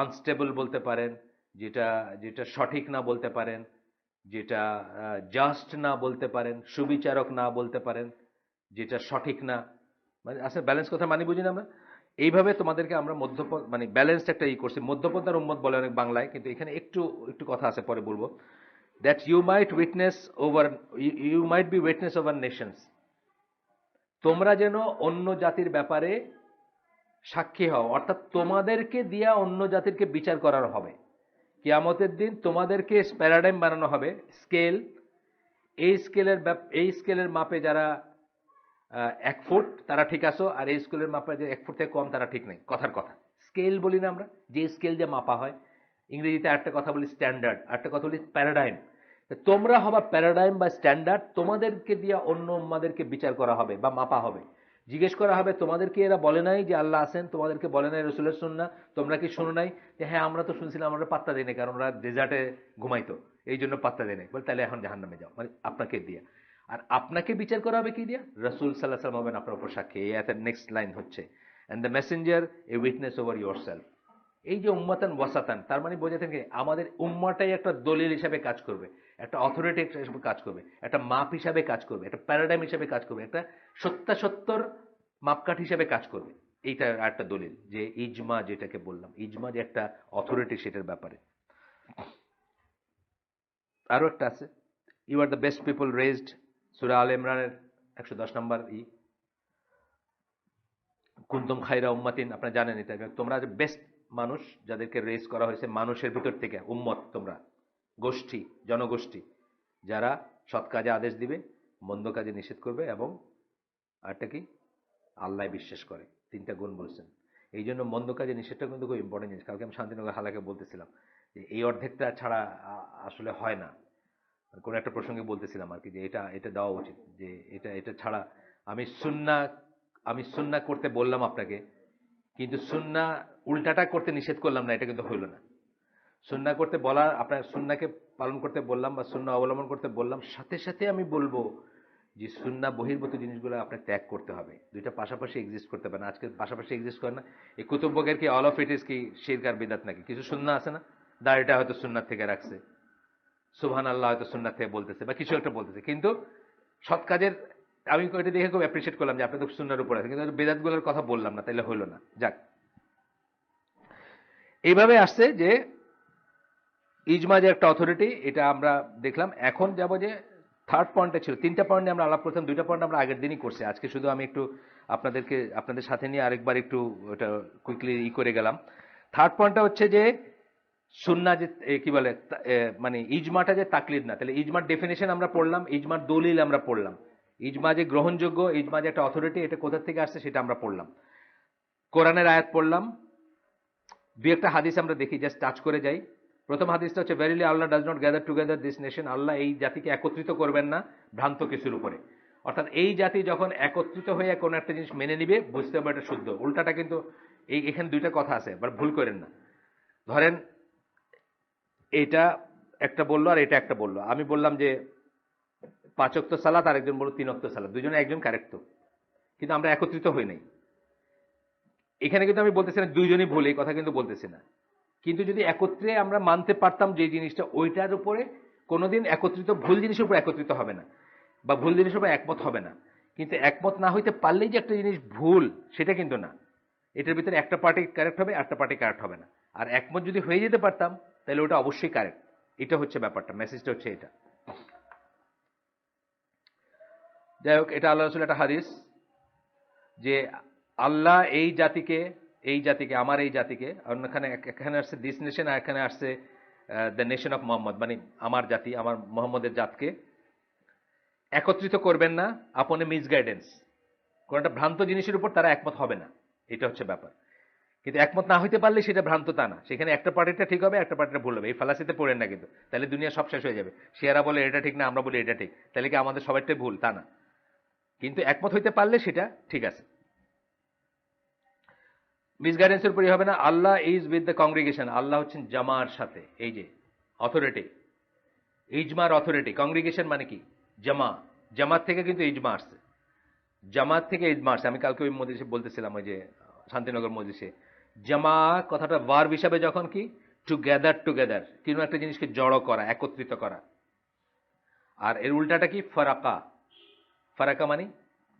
Speaker 1: আনস্টেবল বলতে পারেন, যেটা যেটা সঠিক না বলতে পারেন, যেটা জাস্ট না বলতে পারেন, সুবিচারক না বলতে পারেন, যেটা সঠিক না, মানে আসলে ব্যালেন্স কথা মানে বুঝি না আমরা। এইভাবে তোমাদেরকে আমরা মধ্যপথ মানে ব্যালেন্সড একটা করছি, মধ্যপন্থার উম্মত বলে অনেক বাংলায়, কিন্তু এখানে একটু একটু কথা আছে, পরে বলবো। That you might witness over, you might be witness over nations, তোমরা যেন অন্য জাতির ব্যাপারে সাক্ষী হও, অর্থাৎ তোমাদেরকে দিয়া অন্য জাতিরকে বিচার করার হবে। কিয়ামতের দিন তোমাদেরকে প্যারাডাইম বানানো হবে, স্কেল। এই স্কেলের মাপে যারা 1 ফুট তারা ঠিক আছো, আর এই স্কেলের মাপে যে 1 ফুট থেকে কম তারা ঠিক নেই। কথার কথা স্কেল বলি না আমরা, যে স্কেল দিয়ে মাপা হয়, ইংরেজিতে আরেকটা কথা বলি স্ট্যান্ডার্ড, আরেকটা কথা বলি প্যারাডাইম। তোমরা হবা প্যারাডাইম বা স্ট্যান্ডার্ড, তোমাদেরকে দিয়ে অন্য উম্মাদেরকে বিচার করা হবে বা মাপা হবে। জিজ্ঞেস করা হবে, তোমাদেরকে এরা বলে নাই যে আল্লাহ আছেন? তোমাদেরকে বলে নাই রসুলের সুন্নাহ? তোমরা কি শোনো নাই? যে হ্যাঁ আমরা তো শুনছিলাম, আমরা পাত্তা দিই না, কারণ ওরা ডেজার্টে ঘুমাইতো, এই জন্য পাত্তা দেয় নাই। বলে তাহলে এখন জাহান্নামে যাও, মানে আপনাকে দিয়ে। আর আপনাকে বিচার করা হবে কি দিয়া? রসুল সাল্লাহ সাল্লাম হবেন আপনার উপর সাক্ষী। এই এত নেক্সট লাইন হচ্ছে, and the Messenger A witness over your self. এই যে উম্মাতান ওয়াসাতান, তার মানে বোঝা থেকে আমাদের উম্মাটাই একটা দলিল হিসাবে কাজ করবে, একটা অথরিটি হিসাবে কাজ করবে, একটা মাপ হিসাবে কাজ করবে, একটা প্যারাডাইম হিসাবে কাজ করবে, একটা সত্যাসত্যর মাপকাঠি হিসাবে কাজ করবে। এইটা একটা দলিল যে ইজমা, যেটাকে বললাম ইজমা যে একটা অথরিটি, সেটার ব্যাপারে। আরো একটা আছে, you are the best people raised, সূরা আল ইমরানের 110 নম্বর কুনতুম খায়রা উম্মাতিন, আপনারা জানেন এটা, তোমরা বেস্ট মানুষ, যাদেরকে রেজ করা হয়েছে মানুষের ভিতর থেকে, উম্মত তোমরা, গোষ্ঠী, জনগোষ্ঠী, যারা সৎ কাজে আদেশ দিবে, মন্দ কাজে নিষেধ করবে, এবং আরটা কি, আল্লাহ বিশ্বাস করে। 3টা গুণ বলছেন। এই জন্য মন্দ কাজে নিষেধটা কিন্তু খুব ইম্পর্টেন্ট জিনিস। কালকে আমি শান্তিনগর হালাকে বলতেছিলাম যে এই অর্ধেকটা ছাড়া আসলে হয় না। কোন একটা প্রসঙ্গে বলতেছিলাম আর কি, যে এটা এটা দেওয়া উচিত, যে এটা এটা ছাড়া আমি সুন্নাহ আমি সুন্নাহ করতে বললাম আপনাকে, কিন্তু সুন্নাহ উল্টাটা করতে নিষেধ করলাম না, এটা কিন্তু হইল না। সুন্নাহ করতে বলা, আপনার সুন্নাহকে পালন করতে বললাম বা সুন্নাহ অবলম্বন করতে বললাম, সাথে সাথে আমি বলবো যে সুন্নাহ বহির্ভূত জিনিসগুলো আপনার ত্যাগ করতে হবে। দুইটা পাশাপাশি এক্সিস্ট করতে পারে না, আজকে পাশাপাশি এক্সিস্ট করে না। এই কুতুব্বকের কি অল অফ ইট ইজ কি শিরক আর বিদআত নাকি? কিছু সুন্নাহ আছে না, দাড়িটা হয়তো সুন্নাহ থেকে রাখছে, সুবহানাল্লাহ হয়তো সুন্নাহ থেকে বলতেছে, বা কিছু একটা বলতেছে, কিন্তু সৎ কাজের আমি এটা দেখে খুব অ্যাপ্রিসিয়েট করলাম যে আপনি তো সুন্নাহর উপর আছে, কিন্তু বেদাতগুলোর কথা বললাম না, তাইলে হইল না। যাক, এইভাবে আসছে যে ইজমা যে একটা অথরিটি, এটা আমরা দেখলাম। এখন যাব যে থার্ড পয়েন্টটা ছিল, 3টা পয়েন্ট নিয়ে আমরা আলাপ করতাম, 2টা পয়েন্ট আমরা আগের দিনই করছি। আজকে শুধু আমি একটু আপনাদের সাথে নিয়ে আরেকবার একটু ওটা কুইকলি করে গেলাম। থার্ড পয়েন্টটা হচ্ছে যে সুন্নাহ যে কি বলে মানে ইজমাটা যে তাকলিদ না, তাহলে ইজমার ডেফিনেশন আমরা পড়লাম, ইজমার দলিল আমরা পড়লাম, ইজমা যে গ্রহণযোগ্য, ইজমা যে একটা অথরিটি, এটা কোথা থেকে আসছে সেটা আমরা পড়লাম, কোরআনের আয়াত পড়লাম, দুই একটা হাদিস আমরা দেখি, জাস্ট টাচ করে যাই। প্রথম হাদিসটা হচ্ছে verily Allah does not gather together this nation, Allah এই জাতিকে একত্রিত করবেন না ভ্রান্ত কিছুর উপরে। অর্থাৎ এই জাতি যখন একত্রিত হয়ে কোনো একটা জিনিস মেনে নিবে, বুঝতে হবে এটা শুদ্ধ। উল্টাটা কিন্তু এখানে দুইটা কথা আছে, বাট ভুল করেন না। ধরেন এটা একটা বললো আর এটা একটা বললো, আমি বললাম যে 5 ওয়াক্ত সালাত, আরেকজন বললো 3 ওয়াক্ত সালাত, দুজনে একজন কারেক্ট তো, কিন্তু আমরা একত্রিত হই নাই। এখানে কিন্তু আমি বলতেছি না দুইজনই ভুল, এই কথা কিন্তু বলতেছি না। কিন্তু যদি একত্রে আমরা মানতে পারতাম যে জিনিসটা, ওইটার উপরে কোনোদিন একত্রিত ভুল জিনিসের উপর একত্রিত হবে না, বা ভুল জিনিসের উপর একমত হবে না। কিন্তু একমত না হইতে পারলেই যে একটা জিনিস ভুল, সেটা কিন্তু না। এটার ভিতরে একটা পার্টি কারেক্ট হবে, একটা পার্টি কারেক্ট হবে না। আর একমত যদি হয়ে যেতে পারতাম, তাহলে ওটা অবশ্যই কারেক্ট। এটা হচ্ছে ব্যাপারটা, মেসেজটা হচ্ছে এটা। যাই হোক, এটা আল্লাহ রাসূলের একটা হাদিস যে আল্লাহ এই জাতিকে আমার এই জাতিকে, এখানে আসছে দিস নেশন, আর এখানে আসছে দ্য নেশন অফ মোহাম্মদ, মানে আমার জাতি, আমার মোহাম্মদের জাতকে একত্রিত করবেন না আপনি মিসগাইডেন্স, কোন একটা ভ্রান্ত জিনিসের উপর তারা একমত হবে না, এটা হচ্ছে ব্যাপার। কিন্তু একমত না হইতে পারলে সেটা ভ্রান্ত তা না, সেখানে একটা পার্টিটা ঠিক হবে, একটা পার্টিটা ভুল হবে। এই ফালাসিতে পড়েন না কিন্তু, তাহলে দুনিয়া সব শেষ হয়ে যাবে। শিয়ারা বলে এটা ঠিক না, আমরা বলি এটা ঠিক, তাহলে কি আমাদের সবাইটাই ভুল? তা না। কিন্তু একমত হইতে পারলে সেটা ঠিক আছে, মিসগাইডেন্সের উপরই হবে না। আল্লাহ ইজ উইথ দ্য কংগ্রিগেশন, আল্লাহ হচ্ছেন জামার সাথে। এই যে অথরিটি, ইজমার অথরিটি, কংগ্রিগেশন মানে কি? জামা, জামাত থেকে কিন্তু ইজমা আসছে, জামাত থেকে ইজমা আসছে। আমি কালকে ওই মজলিসে বলতেছিলাম, ওই যে শান্তিনগর মজলিসে, জামা কথাটা ভার্ব হিসাবে যখন কি টুগেদার, টুগেদার কোনো একটা জিনিসকে জড়ো করা, একত্রিত করা। আর এর উল্টাটা কি? ফারাকা, ফারাকা মানে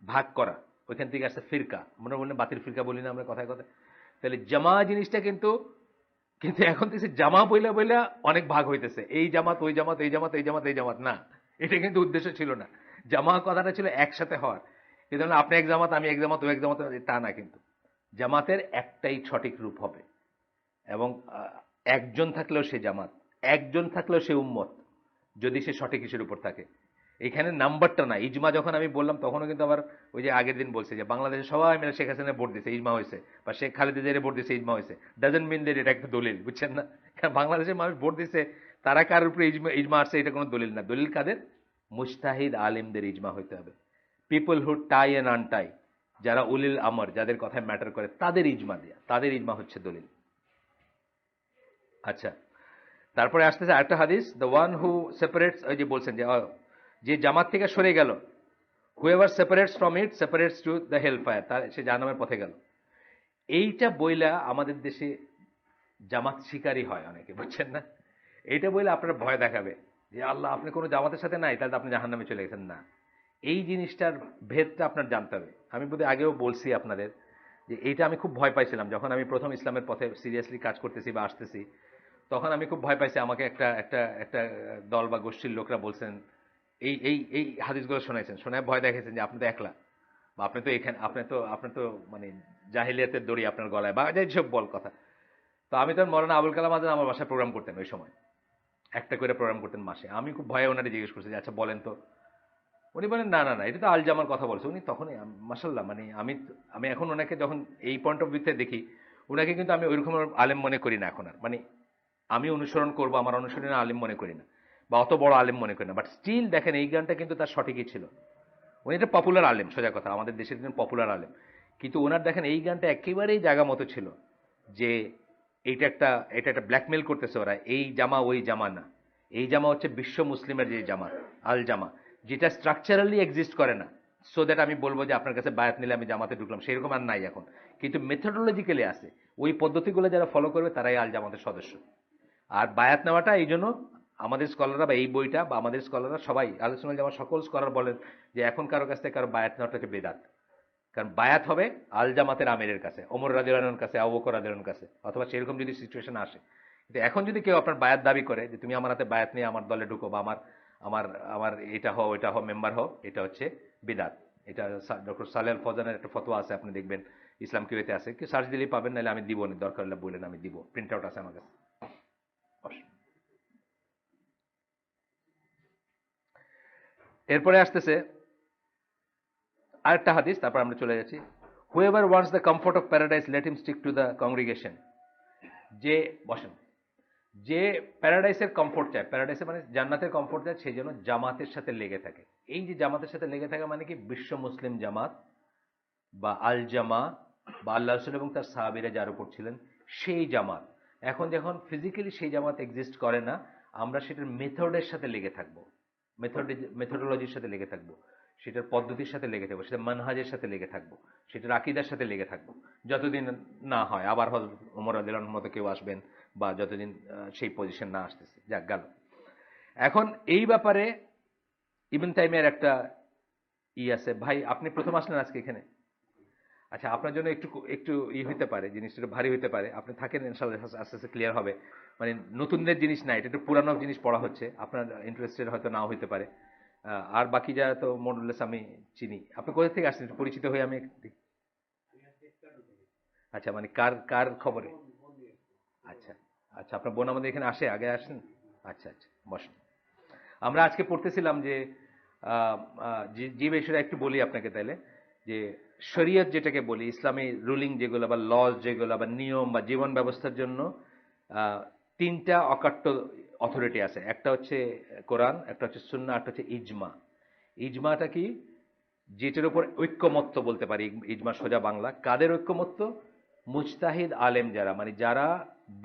Speaker 1: ভাগ করা, ওইখান থেকে আসছে ফিরকা, মনে বললেন বাতিল ফিরকা বলি না আমরা কথায় কথায়। তাহলে জামা জিনিসটা কিন্তু, কিন্তু এখন দেখছি জামা বইলা বইলা অনেক ভাগ হইতেছে, এই জামাত ওই জামাত, এই জামাত এই জামাত এই জামাত না, এটা কিন্তু উদ্দেশ্য ছিল না। জামা কথাটা ছিল একসাথে হওয়ার, কিন্তু আপনি এক জামাত, আমি এক জামাত, ও এক জামাত, তা না। কিন্তু জামাতের একটাই সঠিক রূপ হবে, এবং একজন থাকলেও সে জামাত, একজন থাকলেও সে উম্মত, যদি সে সঠিক ইসের উপর থাকে। এখানে নাম্বারটা না। ইজমা যখন আমি বললাম, তখনও কিন্তু আবার ওই যে আগের দিন বলছে যে বাংলাদেশে সবাই মিলে শেখ হাসিনা ভোট দিয়েছে, ইজমা হয়েছে, বা শেখ খালেদা জিয়ারে ভোট দিয়েছে, ইজমা হয়েছে, ডাজন্ট মিন দ্যাট এটা একটা দলিল, বুঝছেন না? কারণ বাংলাদেশের মানুষ ভোট দিয়েছে, তারা কার উপরে ইজমা আসছে, এটা কোনো দলিল না। দলিল কাদের? মুজতাহিদ আলিমদের ইজমা হইতে হবে। পিপল হু টাই অ্যান্ড আনটাই, যারা উলিল আমর, যাদের কথায় ম্যাটার করে, তাদের ইজমা দেয়া, তাদের ইজমা হচ্ছে দলিল। আচ্ছা, তারপরে আসতেছে আরেকটা হাদিস, দ্য ওয়ান হু সেপারেটস, ওই যে বলছেন যে জামাত থেকে সরে গেল, however separates from it separates to the hell fire, তার সে জাহান্নামের পথে গেল। এইটা বইলা আমাদের দেশে জামাত শিকারী হয় অনেকে, বুঝছেন না? এইটা বইলে আপনার ভয় দেখাবে যে আল্লাহ আপনি কোনো জামাতের সাথে নাই, তাহলে আপনি জাহান্নামে চলে গেছেন। না, এই জিনিসটার ভেদটা আপনার জানতে হবে। আমি বোধহয় আগেও বলছি আপনাদের যে এইটা আমি খুব ভয় পাইছিলাম যখন আমি প্রথম ইসলামের পথে সিরিয়াসলি কাজ করতেছি বা আসতেছি, তখন আমি খুব ভয় পাইছি। আমাকে একটা একটা একটা দল বা গোষ্ঠীর লোকরা বলছেন, এই এই এই হাদিসগুলো শোনাইছেন, শোনায় ভয় দেখাইছেন যে আপনি তো একলা, বা আপনি তো এখানে, আপনি তো মানে জাহিলিয়াতের দড়ি আপনার গলায়, বা যেসব বল কথা। তো আমি তো মৌলানা আবুল কালাম আজাদ আমার বাসায় প্রোগ্রাম করতেন, ওই সময় একটা করে প্রোগ্রাম করতেন মাসে। আমি খুব ভয়ে ওনারে জিজ্ঞেস করছি যে আচ্ছা বলেন তো। উনি বলেন না না না, এটা তো আল জামার কথা বলছে। উনি তখনই মাসাল্লাহ, মানে আমি এখন ওনাকে যখন এই পয়েন্ট অফ ভিউতে দেখি, ওনাকে কিন্তু আমি ওইরকম আলেম মনে করি না এখন আর। মানে আমি অনুসরণ করবো, আমার অনুসরণে আলেম মনে করি না, বা অত বড় আলেম মনে করি না। বাট স্টিল দেখেন, এই গানটা কিন্তু তার সঠিকই ছিল। উনি একটা পপুলার আলেম, সোজা কথা, আমাদের দেশের একজন পপুলার আলেম। কিন্তু ওনার দেখেন এই গানটা একেবারেই জায়গা মতো ছিল যে এটা একটা ব্ল্যাকমেল করতেছে ওরা, এই জামা ওই জামা না। এই জামা হচ্ছে বিশ্ব মুসলিমের যে জামা, আল জামা, যেটা স্ট্রাকচারালি এক্সিস্ট করে না। সো দ্যাট আমি বলবো যে আপনার কাছে বায়াত নিলে আমি জামাতে ঢুকলাম, সেরকম আর নাই এখন। কিন্তু মেথোডোলজিক্যালি আছে, ওই পদ্ধতিগুলো যারা ফলো করবে তারাই আল জামাতের সদস্য। আর বায়াত নেওয়াটা এই জন্য আমাদের স্কলাররা, বা এই বইটা, বা আমাদের স্কলাররা সবাই, আলোচনা যেমন সকল স্কলার বলেন যে এখন কারো কাছ থেকে কারো বায়াত নেওয়াটা হচ্ছে বেদাত। কারণ বায়াত হবে আল জামাতের আমিরের কাছে, ওমর রাদিয়াল্লাহু আনহুর কাছে, আবু বকর রাদিয়াল্লাহু আনহুর কাছে, অথবা সেরকম যদি সিচুয়েশন আসে। কিন্তু এখন যদি কেউ আপনার বায়াত দাবি করে যে তুমি আমার হাতে বায়াত নিয়ে আমার দলে ঢুকো, বা আমার আমার এটা হও এটা হও মেম্বার হও, এটা হচ্ছে বিদাত। এটা ডক্টর সালেহ আল ফৌজানের একটা ফতোয়া আছে, আপনি দেখবেন ইসলাম কিউতে আছে, কি সার্চ দিলেই পাবেন, নাহলে আমি দিব না, দরকার হলে বললেন আমি দিব, প্রিন্ট আউট আছে আমার কাছে। এরপরে আসতেছে আরেকটা হাদিস, তারপর আমরা চলে যাচ্ছি। Whoever wants the comfort of paradise let him stick to the congregation. যে বসেন, যে প্যারাডাইসের কমফোর্ট চায়, প্যারাডাইসে মানে জান্নাতের কমফোর্ট চায়, সেই জন্য জামাতের সাথে লেগে থাকে। এই যে জামাতের সাথে লেগে থাকা মানে কি, বিশ্ব মুসলিম জামাত বা আল জামা বা আল্লাহ রসুল এবং তার সাহাবীরা যার উপর ছিলেন সেই জামাত। এখন যখন ফিজিক্যালি সেই জামাত এক্সিস্ট করে না, আমরা সেটার মেথডের সাথে লেগে থাকবো, মেথডোলজির সাথে লেগে থাকবো, সেটার পদ্ধতির সাথে লেগে থাকবো, সেটা মানহাজের সাথে লেগে থাকবো, সেটার আকীদার সাথে লেগে থাকবো, যতদিন না হয় আবার হযরত ওমর রাদিয়াল্লাহু আনহুর মতো কেউ আসবেন, বা যতদিন সেই পজিশন না আসতেছে। যাক গেল। এখন এই ব্যাপারে ইবনে তাইমিয়ার একটা আছে। ভাই আপনি প্রথম আসলেন আজকে এখানে, আচ্ছা আপনার জন্য একটু একটু হইতে পারে, জিনিসটা একটু ভারী হইতে পারে, আপনি থাকেন ইনশাআল্লাহ আস্তে আস্তে ক্লিয়ার হবে। মানে নতুনদের জিনিস না, এটা একটু পুরানো জিনিস পড়া হচ্ছে, আপনার ইন্টারেস্টেড হয়তো নাও হইতে পারে। আর বাকি যারা তো মোরলেস আমি চিনি। আপনি কোথা থেকে আসছেন, একটু পরিচিত হয়ে আমি আচ্ছা মানে কার কার খবরে? আচ্ছা আচ্ছা, আপনার বোন আমাদের এখানে আসে, আগে আসেন? আচ্ছা আচ্ছা, বসেন। আমরা আজকে পড়তেছিলাম যে যে বিষয়টা একটু বলি আপনাকে তাইলে, যে শরিয়ত যেটাকে বলি, ইসলামী রুলিং যেগুলো বা লজ যেগুলো বা নিয়ম বা জীবন ব্যবস্থার জন্য আহ, তিনটা অকাট্য অথরিটি আছে। একটা হচ্ছে কোরআন, একটা হচ্ছে সুন্নাহ, একটা হচ্ছে ইজমা। ইজমাটা কি? যেটার উপর ঐক্যমত্য বলতে পারি, ইজমা সোজা বাংলা। কাদের ঐক্যমত্য? মুজতাহিদ আলেম যারা, মানে যারা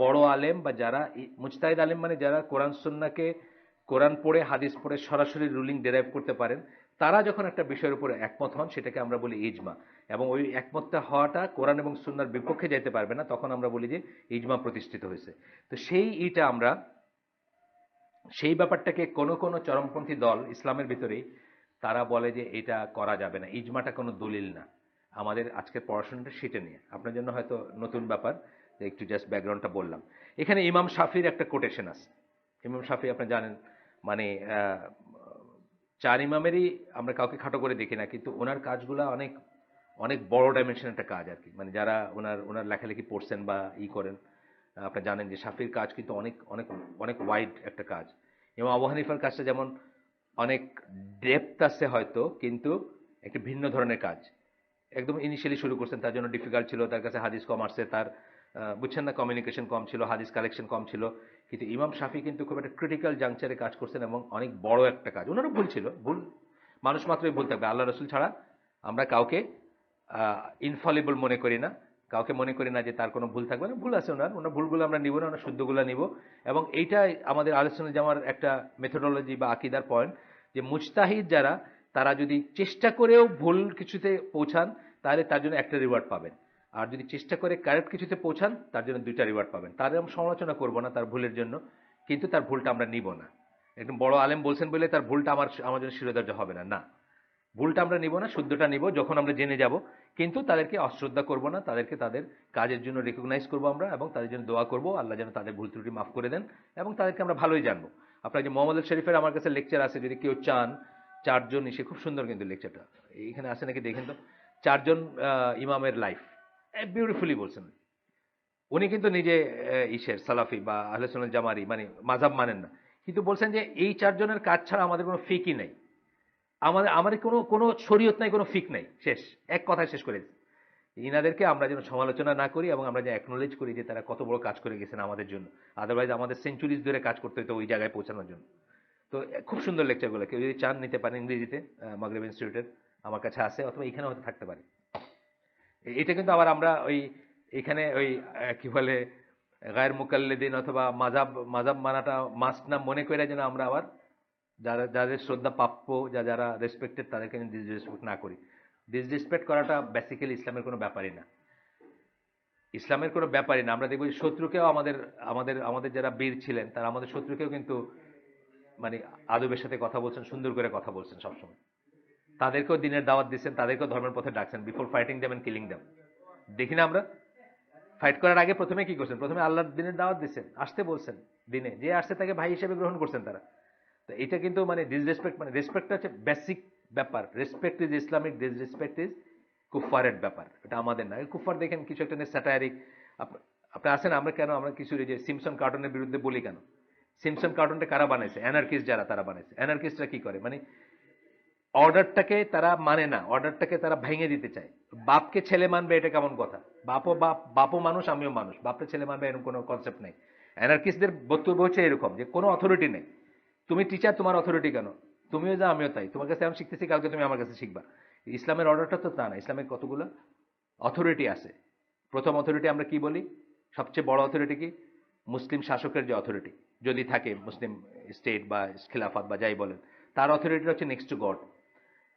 Speaker 1: বড় আলেম, বা যারা মুজতাহিদ আলেম মানে যারা কোরআন সুন্নাহকে, কোরআন পড়ে হাদিস পড়ে সরাসরি রুলিং ডেরাইভ করতে পারেন, তারা যখন একটা বিষয়ের উপরে একমত হন সেটাকে আমরা বলি ইজমা। এবং ওই একমতটা হওয়াটা কোরআন এবং সুন্নাহর বিপক্ষে যাইতে পারবে না, তখন আমরা বলি যে ইজমা প্রতিষ্ঠিত হয়েছে। তো আমরা সেই ব্যাপারটাকে কোন কোন চরমপন্থী দল ইসলামের ভিতরেই তারা বলে যে এটা করা যাবে না, ইজমাটা কোনো দলিল না। আমাদের আজকের পড়াশোনাটা সেটা নিয়ে, আপনার জন্য হয়তো নতুন ব্যাপার, একটু জাস্ট ব্যাকগ্রাউন্ডটা বললাম। এখানে ইমাম শাফির একটা কোটেশন আছে। ইমাম শাফি আপনি জানেন, মানে চার ইমামেরই আমরা কাউকে খাটো করে দেখি না, কিন্তু ওনার কাজগুলা অনেক অনেক বড় ডাইমেনশন একটা কাজ আর কি। মানে যারা ওনার ওনার লেখালেখি পড়ছেন বা করেন, আপনি জানেন যে শাফির কাজ কিন্তু অনেক অনেক অনেক ওয়াইড একটা কাজ। এবং আবু হানিফার কাজটা যেমন অনেক ডেপথ আছে হয়তো, কিন্তু একটা ভিন্ন ধরনের কাজ। একদম ইনিশিয়ালি শুরু করছেন, তার জন্য ডিফিকাল্ট ছিল, তার কাছে হাদিস কম আসছে, তার বুঝছেন না, কমিউনিকেশন কম ছিল, হাদিস কালেকশন কম ছিল। কিন্তু ইমাম শাফি কিন্তু খুব একটা ক্রিটিক্যাল জাংচারে কাজ করছেন, এবং অনেক বড় একটা কাজ। ওনারও ভুল ছিল, ভুল মানুষ মাত্রই ভুল থাকবে, আল্লাহ রসুল ছাড়া আমরা কাউকে ইনফলিবল মনে করি না, কাউকে মনে করি না যে তার কোনো ভুল থাকবে না। ভুল আছে ওনার, ওনার ভুলগুলো আমরা নিব না, ওনার শুদ্ধগুলো নিব। এবং এইটাই আমাদের আলোচনা জামার একটা মেথোডোলজি বা আকিদার পয়েন্ট, যে মুজতাহিদ যারা, তারা যদি চেষ্টা করেও ভুল কিছুতে পৌঁছান, তাহলে তার জন্য একটা রিওয়ার্ড পাবেন। আর যদি চেষ্টা করে কারেক্ট কিছুতে পৌঁছান, তার জন্য দুইটা রিওয়ার্ড পাবেন। তার আমরা সমালোচনা করবো না তার ভুলের জন্য, কিন্তু তার ভুলটা আমরা নিব না। একদম বড় আলেম বলছেন বলে তার ভুলটা আমার জন্য শিরোধার্য হবে না, না। ভুলটা আমরা নিব না, শুদ্ধটা নিব যখন আমরা জেনে যাব। কিন্তু তাদেরকে অশ্রদ্ধা করব না, তাদেরকে তাদের কাজের জন্য রেকগনাইজ করব আমরা, এবং তাদের জন্য দোয়া করব আল্লাহ যেন তাদের ভুল ত্রুটি মাফ করে দেন, এবং তাদেরকে আমরা ভালোই জানবো। আপনার যে মোহাম্মদ শরীফের আমার কাছে লেকচার আছে, যদি কেউ চান, চারজন এসে, খুব সুন্দর কিন্তু লেকচারটা এখানে আছে নাকি দেখেন তো, চারজন ইমামের লাইফ বিউটিফুলি বলছেন। উনি কিন্তু নিজে সালাফি বা আহলে সুন্নাত জামারি, মানে মাযহাব মানেন না, কিন্তু বলছেন যে এই চারজনের কাজ ছাড়া আমাদের কোনো ফিকই নাই, আমাদের আমাদের কোনো কোনো শরীয়ত নাই, কোনো ফিক নাই, শেষ। এক কথায় শেষ করে দিচ্ছি। ইনাদেরকে আমরা যেন সমালোচনা না করি, এবং আমরা যেন অ্যাকনোলেজ করি যে তারা কত বড় কাজ করে গেছেন আমাদের জন্য। আদারওয়াইজ আমাদের সেঞ্চুরিজ ধরে কাজ করতে হতো ওই জায়গায় পৌঁছানোর জন্য। তো খুব সুন্দর লেকচারগুলো, কেউ যদি চান নিতে পারেন ইংরেজিতে, মাগরিব ইনস্টিটিউটের আমার কাছে আছে, অথবা এখানে হয়তো থাকতে পারে। এটা কিন্তু আবার আমরা ওই এখানে ওই কি বলে গায়ের মুকাল্লিদিন অথবা মাযহাব মাযহাব মানাটা মাস্ট না মনে করে যেন আমরা আবার যারা যাদের শ্রদ্ধা প্রাপ্য, যারা রেসপেক্টেড, তাদেরকে ডিসরেসপেক্ট না করি। ডিসরেসপেক্ট করাটা বেসিক্যালি ইসলামের কোনো ব্যাপারই না, ইসলামের কোনো ব্যাপারই না। আমরা দেখব শত্রুকেও আমাদের আমাদের আমাদের যারা বীর ছিলেন, তারা আমাদের শত্রুকেও কিন্তু মানে আদবের সাথে কথা বলছেন, সুন্দর করে কথা বলছেন সবসময়। তাদেরকেও দিনের দাওয়াত দিচ্ছেন, তাদেরকেও ধর্মের পথে ডাকছেন, before fighting them and killing them. দেখি না আমরা? ফাইট করার আগে প্রথমে কি করছেন? প্রথমে আল্লাহর দিনের দাওয়াত দিচ্ছেন, আসতে বলছেন দিনে, যে আসছে তাকে ভাই হিসেবে গ্রহণ করছেন তারা। তো এটা কিন্তু মানে ডিসরেসপেক্ট, মানে রেসপেক্টটা হচ্ছে বেসিক ব্যাপার। Respect is Islamic, disrespect is কুফফারের ব্যাপার, এটা আমাদের না। কুফফার দেখেন কিছু একটা নিয়ে স্যাটায়ারিক, আপনি আসেন, আমরা কেন আমরা কিছু এই যে সিমসন কার্টুনের বিরুদ্ধে বলি কেন? সিমসন কার্টুনটা কারা বানাইছে? অ্যানার্কিস্ট যারা, তারা বানাইছে। অ্যানার্কিস্টরা কি করে, মানে অর্ডারটাকে তারা মানে না, অর্ডারটাকে তারা ভেঙে দিতে চায়। বাপকে ছেলে মানবে এটা কেমন কথা? বাপও মানুষ, আমিও মানুষ, বাপকে ছেলে মানবে এরকম কোনো কনসেপ্ট নেই। অ্যানার্কিস্টদের বক্তব্য হচ্ছে এরকম যে কোনো অথরিটি নেই, তুমি টিচার, তোমার অথরিটি কেন? তুমিও যা আমিও তাই, তোমার কাছে আমি শিখতেছি, কালকে তুমি আমার কাছে শিখবা। ইসলামের অর্ডারটা তো তা না। ইসলামের কতগুলো অথরিটি আছে। প্রথম অথরিটি আমরা কি বলি? সবচেয়ে বড় অথরিটি কি? মুসলিম শাসকের যে অথরিটি, যদি থাকে মুসলিম স্টেট বা খিলাফত বা যাই বলেন, তার অথরিটি হচ্ছে নেক্সট টু গড।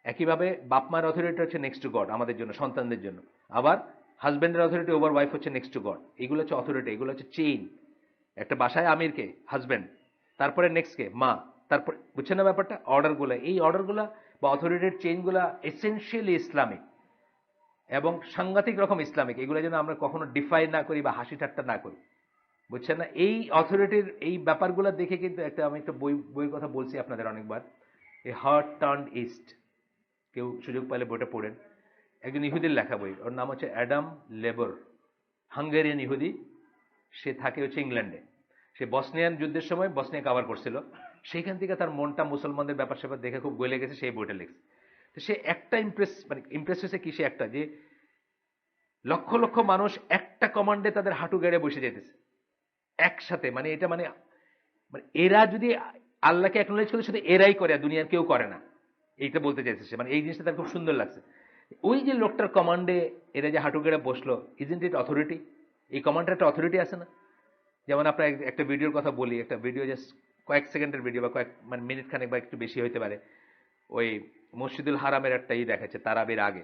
Speaker 1: একইভাবে বাপ মায়ের অথরিটি হচ্ছে নেক্সট টু গড আমাদের জন্য, সন্তানদের জন্য। আবার হাজব্যান্ডের অথরিটি ওভার ওয়াইফ হচ্ছে নেক্সট টু গড। এগুলো হচ্ছে অথরিটি, এগুলো হচ্ছে চেইন। একটা বাসায় আমিরকে হাজব্যান্ড, তারপরে নেক্সট কে মা, তারপর, বুঝছেন না ব্যাপারটা? অর্ডারগুলো, এই অর্ডারগুলো বা অথরিটির চেইনগুলো এসেনশিয়ালি ইসলামিক এবং সাংঘাতিক রকম ইসলামিক। এগুলো যেন আমরা কখনো ডিফাই না করি বা হাসি ঠাট্টা না করি, বুঝছেন না? এই অথরিটির এই ব্যাপারগুলো দেখে কিন্তু একটা, আমি একটা বইয়ের কথা বলছি আপনাদের অনেকবার, এ হার্ট টার্ন ইস্ট, কেউ সুযোগ পাইলে বইটা পড়েন। একজন ইহুদির লেখা বই, ওর নাম হচ্ছে অ্যাডাম লেবর, হাঙ্গেরিয়ান ইহুদি। সে থাকে হচ্ছে ইংল্যান্ডে। সে বসনিয়ান যুদ্ধের সময় বসনিয়া কাভার করছিল, সেইখান থেকে তার মনটা মুসলমানদের ব্যাপার স্যাপার দেখে খুব গলে গেছে, সেই বইটা লিখছে। তো সে একটা ইমপ্রেস হয়েছে কি, সে একটা যে লক্ষ লক্ষ মানুষ একটা কমান্ডে তাদের হাঁটু গেড়ে বসে যেতেছে একসাথে, মানে এটা মানে মানে এরা যদি আল্লাহকে অ্যাকনোলেজ করে, শুধু এরাই করে, দুনিয়ার কেউ করে না, এইটা বলতে চাইছে সে। মানে এই জিনিসটা তার খুব সুন্দর লাগছে। ওই যে লোকটার কমান্ডে এরা যে হাঁটু গেড়ে বসলো, ইজন্ট ইট অথরিটি? এই কমান্ডের একটা অথরিটি আছে না? যেমন আপনার একটা ভিডিওর কথা বলি, একটা ভিডিও জাস্ট কয়েক সেকেন্ডের ভিডিও বা কয়েক মানে মিনিট খানেক বা একটু বেশি হইতে পারে। ওই মসজিদুল হারামের একটা দেখাচ্ছে তারাবির আগে,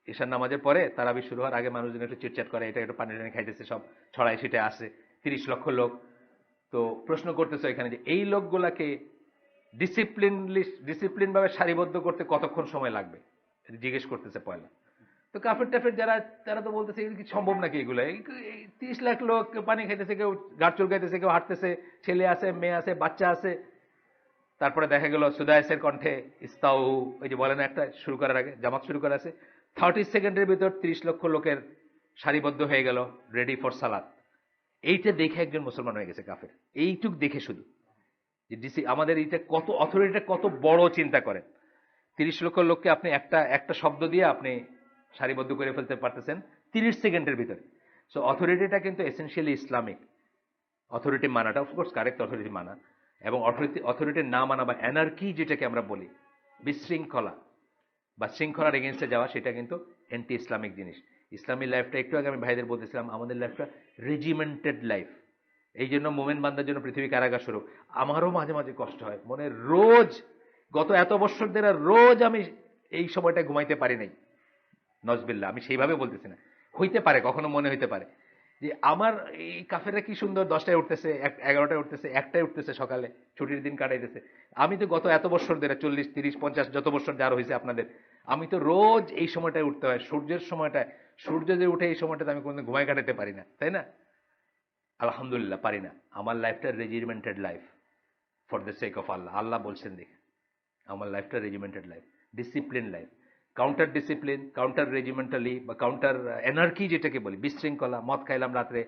Speaker 1: ঈশান নামাজের পরে তারাবি শুরু হওয়ার আগে মানুষজন একটু চিটচাট করে, এটা একটু পানি টানি খাইতেছে, সব ছড়াই ছিটে আসে 30 লক্ষ লোক। তো প্রশ্ন করতেছে এখানে যে এই লোকগুলাকে ডিসিপ্লিন ভাবে সারিবদ্ধ করতে কতক্ষণ সময় লাগবে, জিজ্ঞেস করতেছে পয়লা। তো কাফের টাফের যারা, তারা তো বলতেছে এগুলো কি সম্ভব নাকি? এগুলো 30 লাখ লোক, কেউ পানি খাইতেছে, কেউ গাছ চুলকাইতেছে, কেউ হাঁটতেছে, ছেলে আছে, মেয়ে আছে, বাচ্চা আছে। তারপরে দেখা গেল সুদায়েসের কণ্ঠে ইস্তাউ, ওই যে বলে না একটা শুরু করার আগে, জামাত শুরু করা আছে, 30 সেকেন্ডের ভিতর 30 লক্ষ লোকের সারিবদ্ধ হয়ে গেল, রেডি ফর সালাত। এইটা দেখে একজন মুসলমান হয়ে গেছে কাফের, এইটুক দেখে শুধু। যে আমাদের এইটা কত অথরিটিটা কত বড় চিন্তা করেন। 30 লক্ষ লোককে আপনি একটা একটা শব্দ দিয়ে আপনি সারিবদ্ধ করে ফেলতে পারতেছেন 30 সেকেন্ডের ভিতরে। সো অথরিটিটা কিন্তু এসেনশিয়ালি ইসলামিক। অথরিটি মানাটা অফকোর্স কারেক্ট, অথরিটি মানা, এবং অথরিটির না মানা বা অ্যানার্কি যেটাকে আমরা বলি, বিশৃঙ্খলা বা শৃঙ্খলার এগেনস্টে যাওয়া, সেটা কিন্তু অ্যান্টি ইসলামিক জিনিস। ইসলামী লাইফটা, একটু আগে আমি ভাইদের বলতেছিলাম, আমাদের লাইফটা রেজিমেন্টেড লাইফ। এই জন্য মোমেন বান্দার জন্য পৃথিবী কারাগার স্বরূপ। আমারও মাঝে মাঝে কষ্ট হয় মনে, রোজ গত এত বছর ধরে রোজ আমি এই সময়টা ঘুমাইতে পারি নাই। নজবিল্লা, আমি সেইভাবে বলতেছি না, হইতে পারে কখনো মনে হইতে পারে যে আমার এই কাফেররা কি সুন্দর 10টায় উঠতেছে, 11টায় উঠতেছে, 1টায় উঠতেছে, সকালে ছুটির দিন কাটাইতেছে। আমি তো গত এত বছর ধরে 40, 30, 50 যত বছর যার হয়েছে আপনাদের, আমি তো রোজ এই সময়টায় উঠতে হয়, সূর্যের সময়টায়। সূর্য যে উঠে এই সময়টাতে আমি কোনোদিন ঘুমাই কাটাতে পারি না, তাই না? আলহামদুলিল্লাহ পারি না। আমার লাইফটা regimented life for the sake of Allah. Allah বলছেন দেখে আমার লাইফটা regimented life, discipline life. Counter discipline, counter regimentally বা কাউন্টার এনার্কি যেটাকে বলি, বিশৃঙ্খলা, মদ খাইলাম রাত্রে,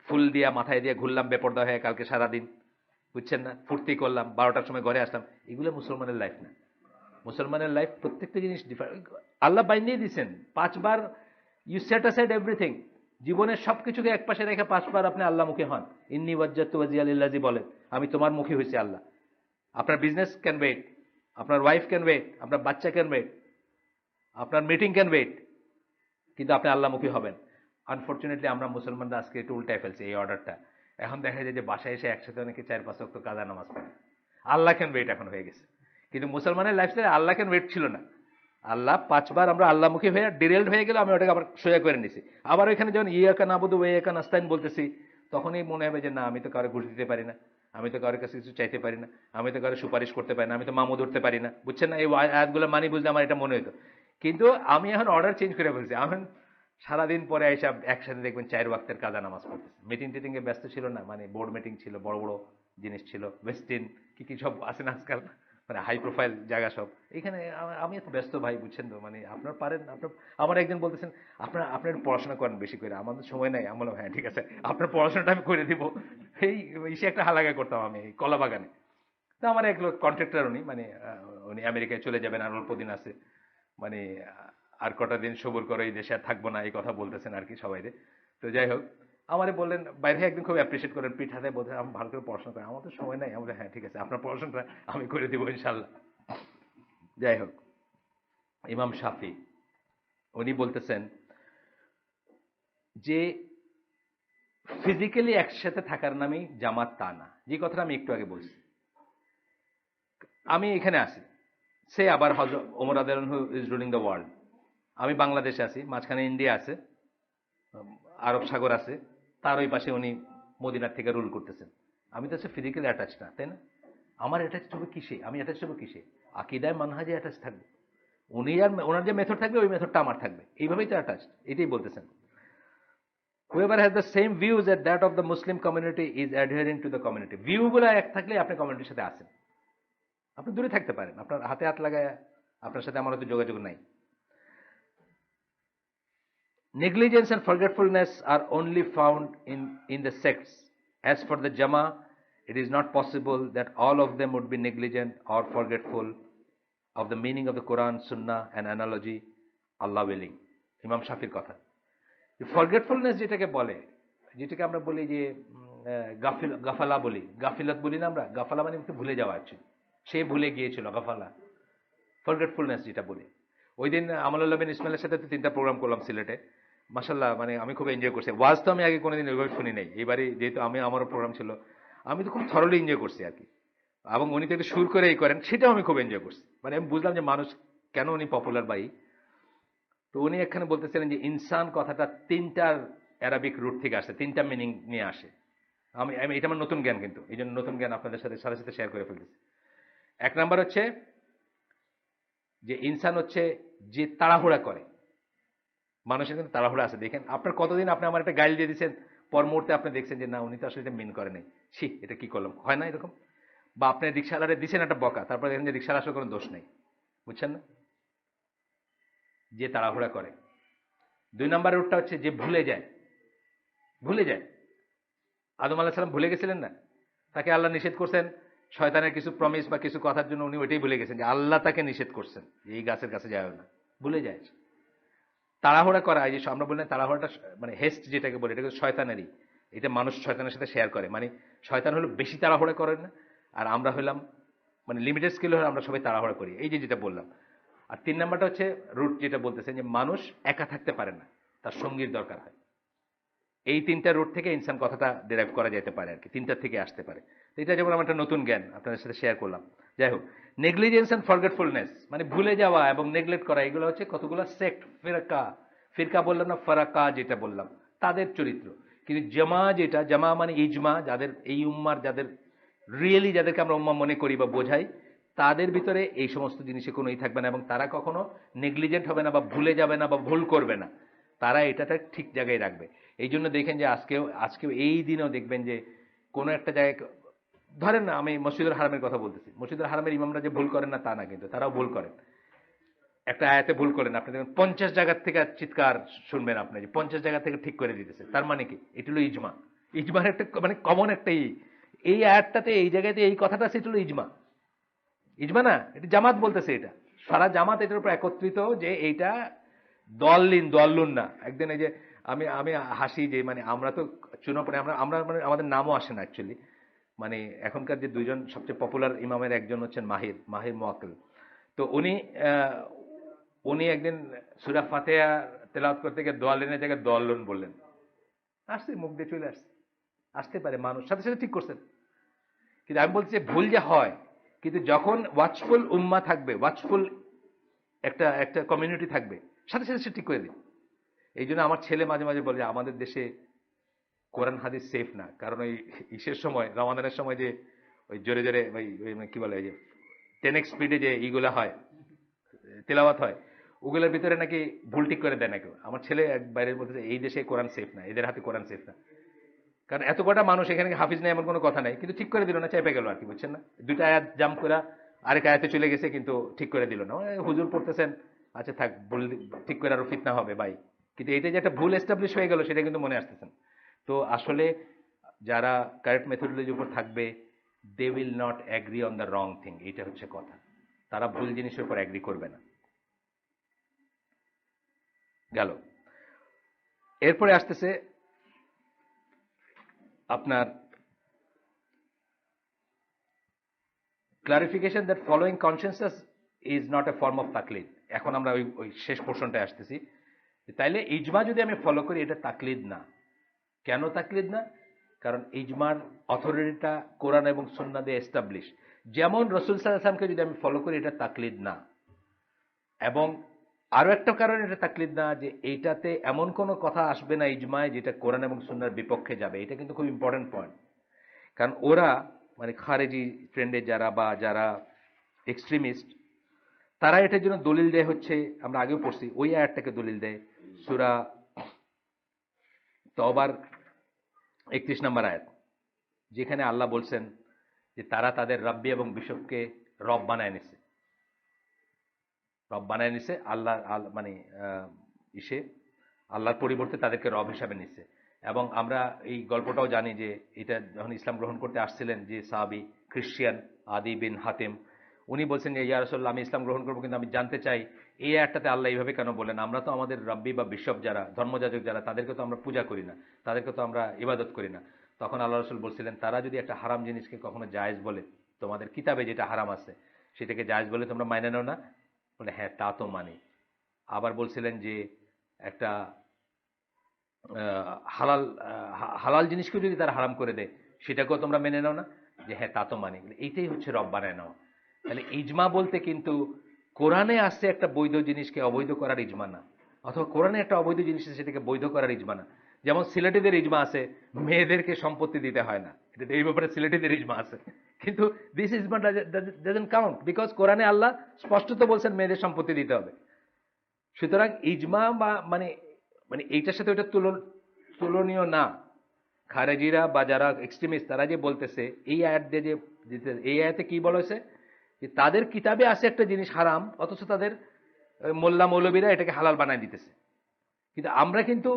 Speaker 1: ফুল দিয়া মাথায় দিয়ে ঘুরলাম বেপর্দা হয়ে কালকে সারাদিন, বুঝছেন না, ফুর্তি করলাম, 12টার সময় ঘরে আসলাম, এগুলো মুসলমানের লাইফ না। মুসলমানের লাইফ প্রত্যেকটা জিনিস ডিফারেন্ট। আল্লাহ বাইন্দিয়ে দিচ্ছেন 5বার, ইউ সেট অ্যাসাইড এভরিথিং। জীবনের সবকিছুকে একপাশে রেখে 5বার আপনি আল্লাহমুখী হন। ইন্নী ওয়াজ্জাহতু ওয়াজহিয়া লিল্লাযী বলেন, আমি তোমার মুখী হয়েছি আল্লাহ। আপনার বিজনেস ক্যান ওয়েট, আপনার ওয়াইফ ক্যান ওয়েট, আপনার বাচ্চা ক্যান ওয়েট, আপনার মিটিং ক্যান ওয়েট, কিন্তু আপনি আল্লাহমুখী হবেন। আনফর্চুনেটলি আমরা মুসলমানরা আজকে একটু উল্টায় ফেলছি এই অর্ডারটা। এখন দেখা যায় যে বাসায় এসে একসাথে অনেকে 4-5 ওয়াক্ত কাজা নামাজ পড়ে। আল্লাহ ক্যান ওয়েট এখন হয়ে গেছে, কিন্তু মুসলমানের লাইফস্টাইলে আল্লাহ ক্যান ওয়েট ছিল না। আল্লাহ 5বার আমরা আল্লাহমুখী হয়ে ডিরেলড হয়ে গেলে আমি ওটাকে আবার সোজা করে নিছি। আবার ওইখানে যখন ইয়াকা নাবুদু ওয়া ইয়াকা নাস্তাইন বলতেছি, তখনই মনে হবে যে না, আমি তো কারো ঘুষ দিতে পারি না, আমি তো কারোর কাছে কিছু চাইতে পারি না, আমি তো কারো সুপারিশ করতে পারি না, আমি তো মামু ধরতে পারি না, বুঝছেন না? এই আয়াতগুলো মানি বুঝলে আমার এটা মনে হতো। কিন্তু আমি এখন অর্ডার চেঞ্জ করে ফেলছি। এখন সারাদিন পরে এসব একসাথে দেখবেন 4 ওয়াক্তের কাজা নামাজ পড়তেছে। মিটিং টিটিং এ ব্যস্ত ছিল না, মানে বোর্ড মিটিং ছিল, বড় বড় জিনিস ছিল, ওয়েস্টিন কি কি সব আছে না আজকাল, মানে হাই প্রোফাইল জায়গা সব। এখানে আমি এত ব্যস্ত ভাই, বুঝছেন তো, মানে আপনার পারেন আপনার। আমার একজন বলতেছেন আপনার পড়াশোনা করেন বেশি করে, আমাদের সময় নাই। আমি বললাম হ্যাঁ ঠিক আছে, আপনার পড়াশোনাটা আমি করে দিব। এই ইসে একটা হালাগা করতাম আমি এই কলা বাগানে। তো আমার এক লোক কন্ট্রাক্টর, উনি মানে উনি আমেরিকায় চলে যাবেন আর অল্প দিন আছে, মানে আর কটা দিন সবুর করে এই দেশে আর থাকবো না, এই কথা বলতেছেন আর কি সবাইরে। তো যাই হোক, আমারে বললেন বাইরে একদিন খুব অ্যাপ্রিসিয়েট করেন, পিঠ হাতে বলতে আমি ভালো করে পড়াশোনা করি, আমার তো সময় নাই। আমরা হ্যাঁ ঠিক আছে, আপনার পড়াশোনাটা আমি করে দিব ইনশাল্লাহ। যাই হোক, ইমাম শাফি উনি বলতেছেন যে ফিজিক্যালি একসাথে থাকার নামই জামাত তা না, যে কথাটা আমি একটু আগে বলছি। আমি এখানে আছি, সে আবার হযরত ওমর রাদিয়াল্লাহু আনহু ইজ রুলিং দ্য ওয়ার্ল্ড। আমি বাংলাদেশে আছি, মাঝখানে ইন্ডিয়া আছে, আরব সাগর আছে, তার ওই পাশে উনি মদিনার থেকে রুল করতেছেন। আমি তো হচ্ছে ফিজিক্যালি অ্যাটাচ না, তাই না? আমার অ্যাটাচ হবে কিসে? আমি অ্যাটাচ হবো কিসে? আকিদায় মানহাজে অ্যাটাচ থাকবে। উনি আর ওনার যে মেথড থাকবে ওই মেথডটা আমার থাকবে, এইভাবেই তো অ্যাটাচ। এটাই বলতেছেন। Whoever has the same views as that of the Muslim community is adhering to the community. View গুলো এক থাকলে আপনি কমিউনিটির সাথে আছেন। আপনি দূরে থাকতে পারেন, আপনার হাতে হাত লাগায় আপনার সাথে আমার হয়তো যোগাযোগ নাই। Negligence and forgetfulness are only found in the sects. As for the Jama, it is not possible that all of them would be negligent or forgetful of the meaning of the Quran, Sunnah and analogy, Allah willing. ইমাম শাফির কথা। Forgetfulness যেটাকে বলে, যেটাকে আমরা বলি যে গাফালা বলি, গাফিলত বলি না আমরা, গাফালা মানে ভুলে যাওয়া। অ্যাকচুয়ালি সে ভুলে গিয়েছিল, গাফালা। ফরগেটফুলনেস যেটা বলি, ওই দিন আমানুল্লাহ বিন ইসমাইলের সাথে তো 3টা প্রোগ্রাম করলাম সিলেটে, মাশাল্লাহ, মানে আমি খুব এনজয় করছি। ওয়াজ তো আমি আগে কোনোদিন ওইভাবে শুনি নাই, এবারে যেহেতু আমারও প্রোগ্রাম ছিল, আমি তো খুব থরলি এনজয় করছি আর কি। এবং উনি তো একটু সুর করে এই করেন, সেটাও আমি খুব এনজয় করছি। মানে আমি বুঝলাম যে মানুষ কেন উনি পপুলার বাই। তো উনি এখানে বলতেছিলেন যে ইনসান কথাটা 3টা অ্যারাবিক রুট থেকে আসে, 3টা মিনিং নিয়ে আসে। আমি এটা আমার নতুন জ্ঞান, কিন্তু এই জন্য নতুন জ্ঞান আপনাদের সাথে সাথে শেয়ার করে ফেলতেছি। 1 নাম্বার হচ্ছে যে ইনসান হচ্ছে যে তাড়াহুড়া করে। মানুষের কিন্তু তাড়াহুড়া আছে। দেখেন আপনার কতদিন আপনি আমার একটা গাইল দিয়ে দিচ্ছেন, পর মুহূর্তে আপনি দেখছেন যে না উনি তো আসলে এটা মিন করে নাই, ছি এটা কি করলাম, হয় না এরকম? বা আপনি রিক্সাওয়ালারে দিচ্ছেন একটা বকা, তারপরে দেখেন যে রিক্সাওয়ালা আসলে কোনো দোষ নেই। বুঝছেন না? যে তাড়াহুড়া করে। 2 নাম্বার রুটটা হচ্ছে যে ভুলে যায়। ভুলে যায়। আদম আলাইহিস সালাম ভুলে গেছিলেন না? তাকে আল্লাহ নিষেধ করছেন শয়তানের কিছু প্রমিস বা কিছু কথার জন্য, উনি ওইটাই ভুলে গেছেন যে আল্লাহ তাকে নিষেধ করছেন এই গাছের কাছে যাও না। ভুলে যায়। তাড়াহুড়া করা, এই যে আমরা বললেন তাড়াহুড়াটা মানে হেস্ট যেটাকে বলে, এটা কিন্তু শয়তানেরই। এটা মানুষ শয়তানের সাথে শেয়ার করে। মানে শয়তান হলো বেশি তাড়াহুড়া করেন না, আর আমরা হলাম মানে লিমিটেড স্কিল হলে আমরা সবাই তাড়াহুড়া করি, এই যে যেটা বললাম। আর 3 নাম্বারটা হচ্ছে রুট যেটা বলতেছেন যে মানুষ একা থাকতে পারে না, তার সঙ্গীর দরকার হয়। এই 3টা রুট থেকে ইনসান কথাটা ডিরাইভ করা যেতে পারে আর কি, 3টার থেকে আসতে পারে। তো এটা যেমন আমার একটা নতুন জ্ঞান আপনাদের সাথে শেয়ার করলাম। যাই হোক, নেগলিজেন্স এন্ড ফরগেটফুলনেস মানে ভুলে যাওয়া এবং নেগলেক্ট করা, এগুলো হচ্ছে কতগুলো সেক্ট, ফিরকা। ফিরকা বললাম না, ফারাকা যেটা বললাম, তাদের চরিত্র। কিন্তু জামা যেটা, জামা মানে ইজমা, যাদের এই উম্মার, যাদের রিয়েলি যাদেরকে আমরা উম্মা মনে করি বা বোঝাই, তাদের ভিতরে এই সমস্ত জিনিসে কোনোই থাকবে না এবং তারা কখনো নেগলিজেন্ট হবে না বা ভুলে যাবে না বা ভুল করবে না। তারা এটাটা ঠিক জায়গায় রাখবে। এই জন্য দেখেন যে আজকেও এই দিনেও দেখবেন যে কোনো একটা জায়গায়, ধরেন না আমি মসজিদুল হারামের কথা বলতেছি, মসজিদুল হারামের ইমামরা যে ভুল করেন না তা না, কিন্তু তারাও ভুল করেন। একটা আয়াতে ভুল করেন, আপনি দেখবেন 50 জায়গার থেকে চিৎকার শুনবেন আপনি যে 50 জায়গা থেকে ঠিক করে দিতেছে। তার মানে কি? এটা হলো ইজমা। ইজমার একটা মানে কমন একটা এই আয়াতটাতে এই জায়গাতে এই কথাটা আছে, এটা হলো ইজমা। ইজমা না, এটা জামাত বলতেছে, এটা সারা জামাত এটার উপর একত্রিত যে এইটা দল্লুন না। একদিন এই যে আমি আমি হাসি যে মানে আমরা তো চুনাপড়ে আমরা আমরা মানে আমাদের নামও আসে না অ্যাকচুয়ালি। মানে এখনকার যে 2জন সবচেয়ে পপুলার ইমামের একজন হচ্ছেন মাহির মোয়াক্কেল। তো উনি একদিন সূরা ফাতিহা তেলাওয়াত করতে গিয়ে দোয়ালিনের জায়গায় দল্লুন বললেন। আসছে, মুখ দিয়ে চলে আসছে, আসতে পারে, মানুষ সাথে সাথে ঠিক করছেন। কিন্তু আমি বলছি ভুল যে হয়, কিন্তু যখন ওয়াচফুল উম্মা থাকবে, ওয়াচফুল একটা একটা কমিউনিটি থাকবে, সাথে সাথে সে ঠিক করে দিবে। এই জন্য আমার ছেলে মাঝে মাঝে বলে আমাদের দেশে কোরআন হাদিস সেফ না, কারণ ওই ইসের সময়, রমাদানের সময় যে ওই জোরে জোরে ওই কি বলে, ওই যে 10x স্পিডে যে ইগুলা হয়, তেলাওয়াত হয়, গুগলের ভিতরে নাকি ভুল ঠিক করে দেয় না কেউ। আমার ছেলে এক বাইরের বলতেছে এই দেশে কোরআন সেফ না, এদের হাতে কোরআন সেফ না। কারণ এত কটা মানুষ এখানে হাফিজ নেই এমন কোনো কথা নাই, কিন্তু ঠিক করে দিল না, চেপে গেল আর কি, বুঝছেন না? দুইটা আয়াত জাম করে আরেক আয়াতে চলে গেছে, কিন্তু ঠিক করে দিল না। হুজুর পড়তেছেন, আচ্ছা থাক, ভুল ঠিক করে আরো ফিতনা হবে ভাই। কিন্তু এইটা যে একটা ভুল এস্টাবলিশ হয়ে গেল সেটা কিন্তু মনে আসতেছেন। তো আসলে যারা কারেক্ট মেথোডোলজির উপর থাকবে, they will not agree on the wrong thing, এটা হচ্ছে কথা। তারা ভুল জিনিসের উপর অ্যাগ্রি করবে না। গেল। এরপরে আসতেছে আপনার clarification that following consensus is not a form of তাকলিদ। এখন আমরা ওই শেষ পোর্শনটায় আসতেছি। তাইলে ইজমা যদি আমি ফলো করি এটা তাকলিদ না। কেন তাকলিদ না? কারণ ইজমার অথরিটিটা কোরআন এবং সুন্নাহ দিয়ে এস্টাবলিশ। যেমন রাসূল সাল্লাল্লাহু আলাইহি ওয়াসাল্লামকে যদি আমি ফলো করি এটা তাকলিদ না। এবং আরো একটা কারণ এটা তাকলিদ না, যে এইটাতে এমন কোনো কথা আসবে না ইজমায় যেটা কোরআন এবং সুন্নাহর বিপক্ষে যাবে। এটা কিন্তু খুব ইম্পর্টেন্ট পয়েন্ট। কারণ ওরা মানে খারেজি ট্রেন্ডে যারা বা যারা এক্সট্রিমিস্ট, তারা এটার জন্য দলিল দেয় হচ্ছে, আমরা আগেও পড়ছি, ওই আয়াতটাকে দলিল দেয় সূরা তওবার 31 নম্বর আয়াত, যেখানে আল্লাহ বলছেন যে তারা তাদের রাব্বি এবং বিশপকে রব বানায় নিছে। রব বানায় নিছে আল্লাহ, মানে ইসে আল্লাহর পরিবর্তে তাদেরকে রব হিসাবে নিচ্ছে। এবং আমরা এই গল্পটাও জানি যে এটা যখন ইসলাম গ্রহণ করতে আসছিলেন যে সাহাবী খ্রিস্টিয়ান আদি বিন হাতেম, উনি বলছেন যে ইয়া রাসূলুল্লাহ আমি ইসলাম গ্রহণ করবো, কিন্তু আমি জানতে চাই এই আয়াতটাতে আল্লাহ এইভাবে কেন বলেন? আমরা তো আমাদের রাব্বি বা বিশপ যারা ধর্মযাজক যারা, তাদেরকে তো আমরা পূজা করি না, তাদেরকে তো আমরা ইবাদত করি না। তখন আল্লাহ রাসূল বলছিলেন তারা যদি একটা হারাম জিনিসকে কখনো জায়েজ বলে, তোমাদের কিতাবে যেটা হারাম আছে সেটাকে জায়েজ বলে তোমরা মাইনে নাও না? বলে হ্যাঁ তা তো মানি। আবার বলছিলেন যে একটা হালাল হালাল জিনিসকেও যদি তারা হারাম করে দেয় সেটাকেও তোমরা মেনে নাও না? যে হ্যাঁ তা তো মানি। এইটাই হচ্ছে রব বানায় নেওয়া। তাহলে ইজমা বলতে কিন্তু কোরআনে আসছে একটা বৈধ জিনিসকে অবৈধ করার ইজমা না, অথবা কোরআনে একটা অবৈধ জিনিস আছে সেটাকে বৈধ করার ইজমা না। যেমন সিলেটিদের ইজমা আছে মেয়েদেরকে সম্পত্তি দিতে হয় না, এটা এই ব্যাপারে সিলেটিদের ইজমা আছে। কিন্তু দিস ইজমা ডাজন্ট কাউন্ট, বিকজ কোরআনে আল্লাহ স্পষ্টত বলছেন মেয়েদের সম্পত্তি দিতে হবে। সুতরাং ইজমা বা মানে মানে এইটার সাথে ওইটা তুলনীয় না। খারেজিরা বা যারা এক্সট্রিমিস্ট তারা যে বলতেছে এই আয়াত দিয়ে যে এই আয়াতে কি বলা হয়েছে যে তাদের কিতাবে আছে একটা জিনিস হারাম, অথচ তাদের মোল্লা মৌলবীরা এটাকে হালাল বানায় দিতেছে। কিন্তু আমরা কিন্তু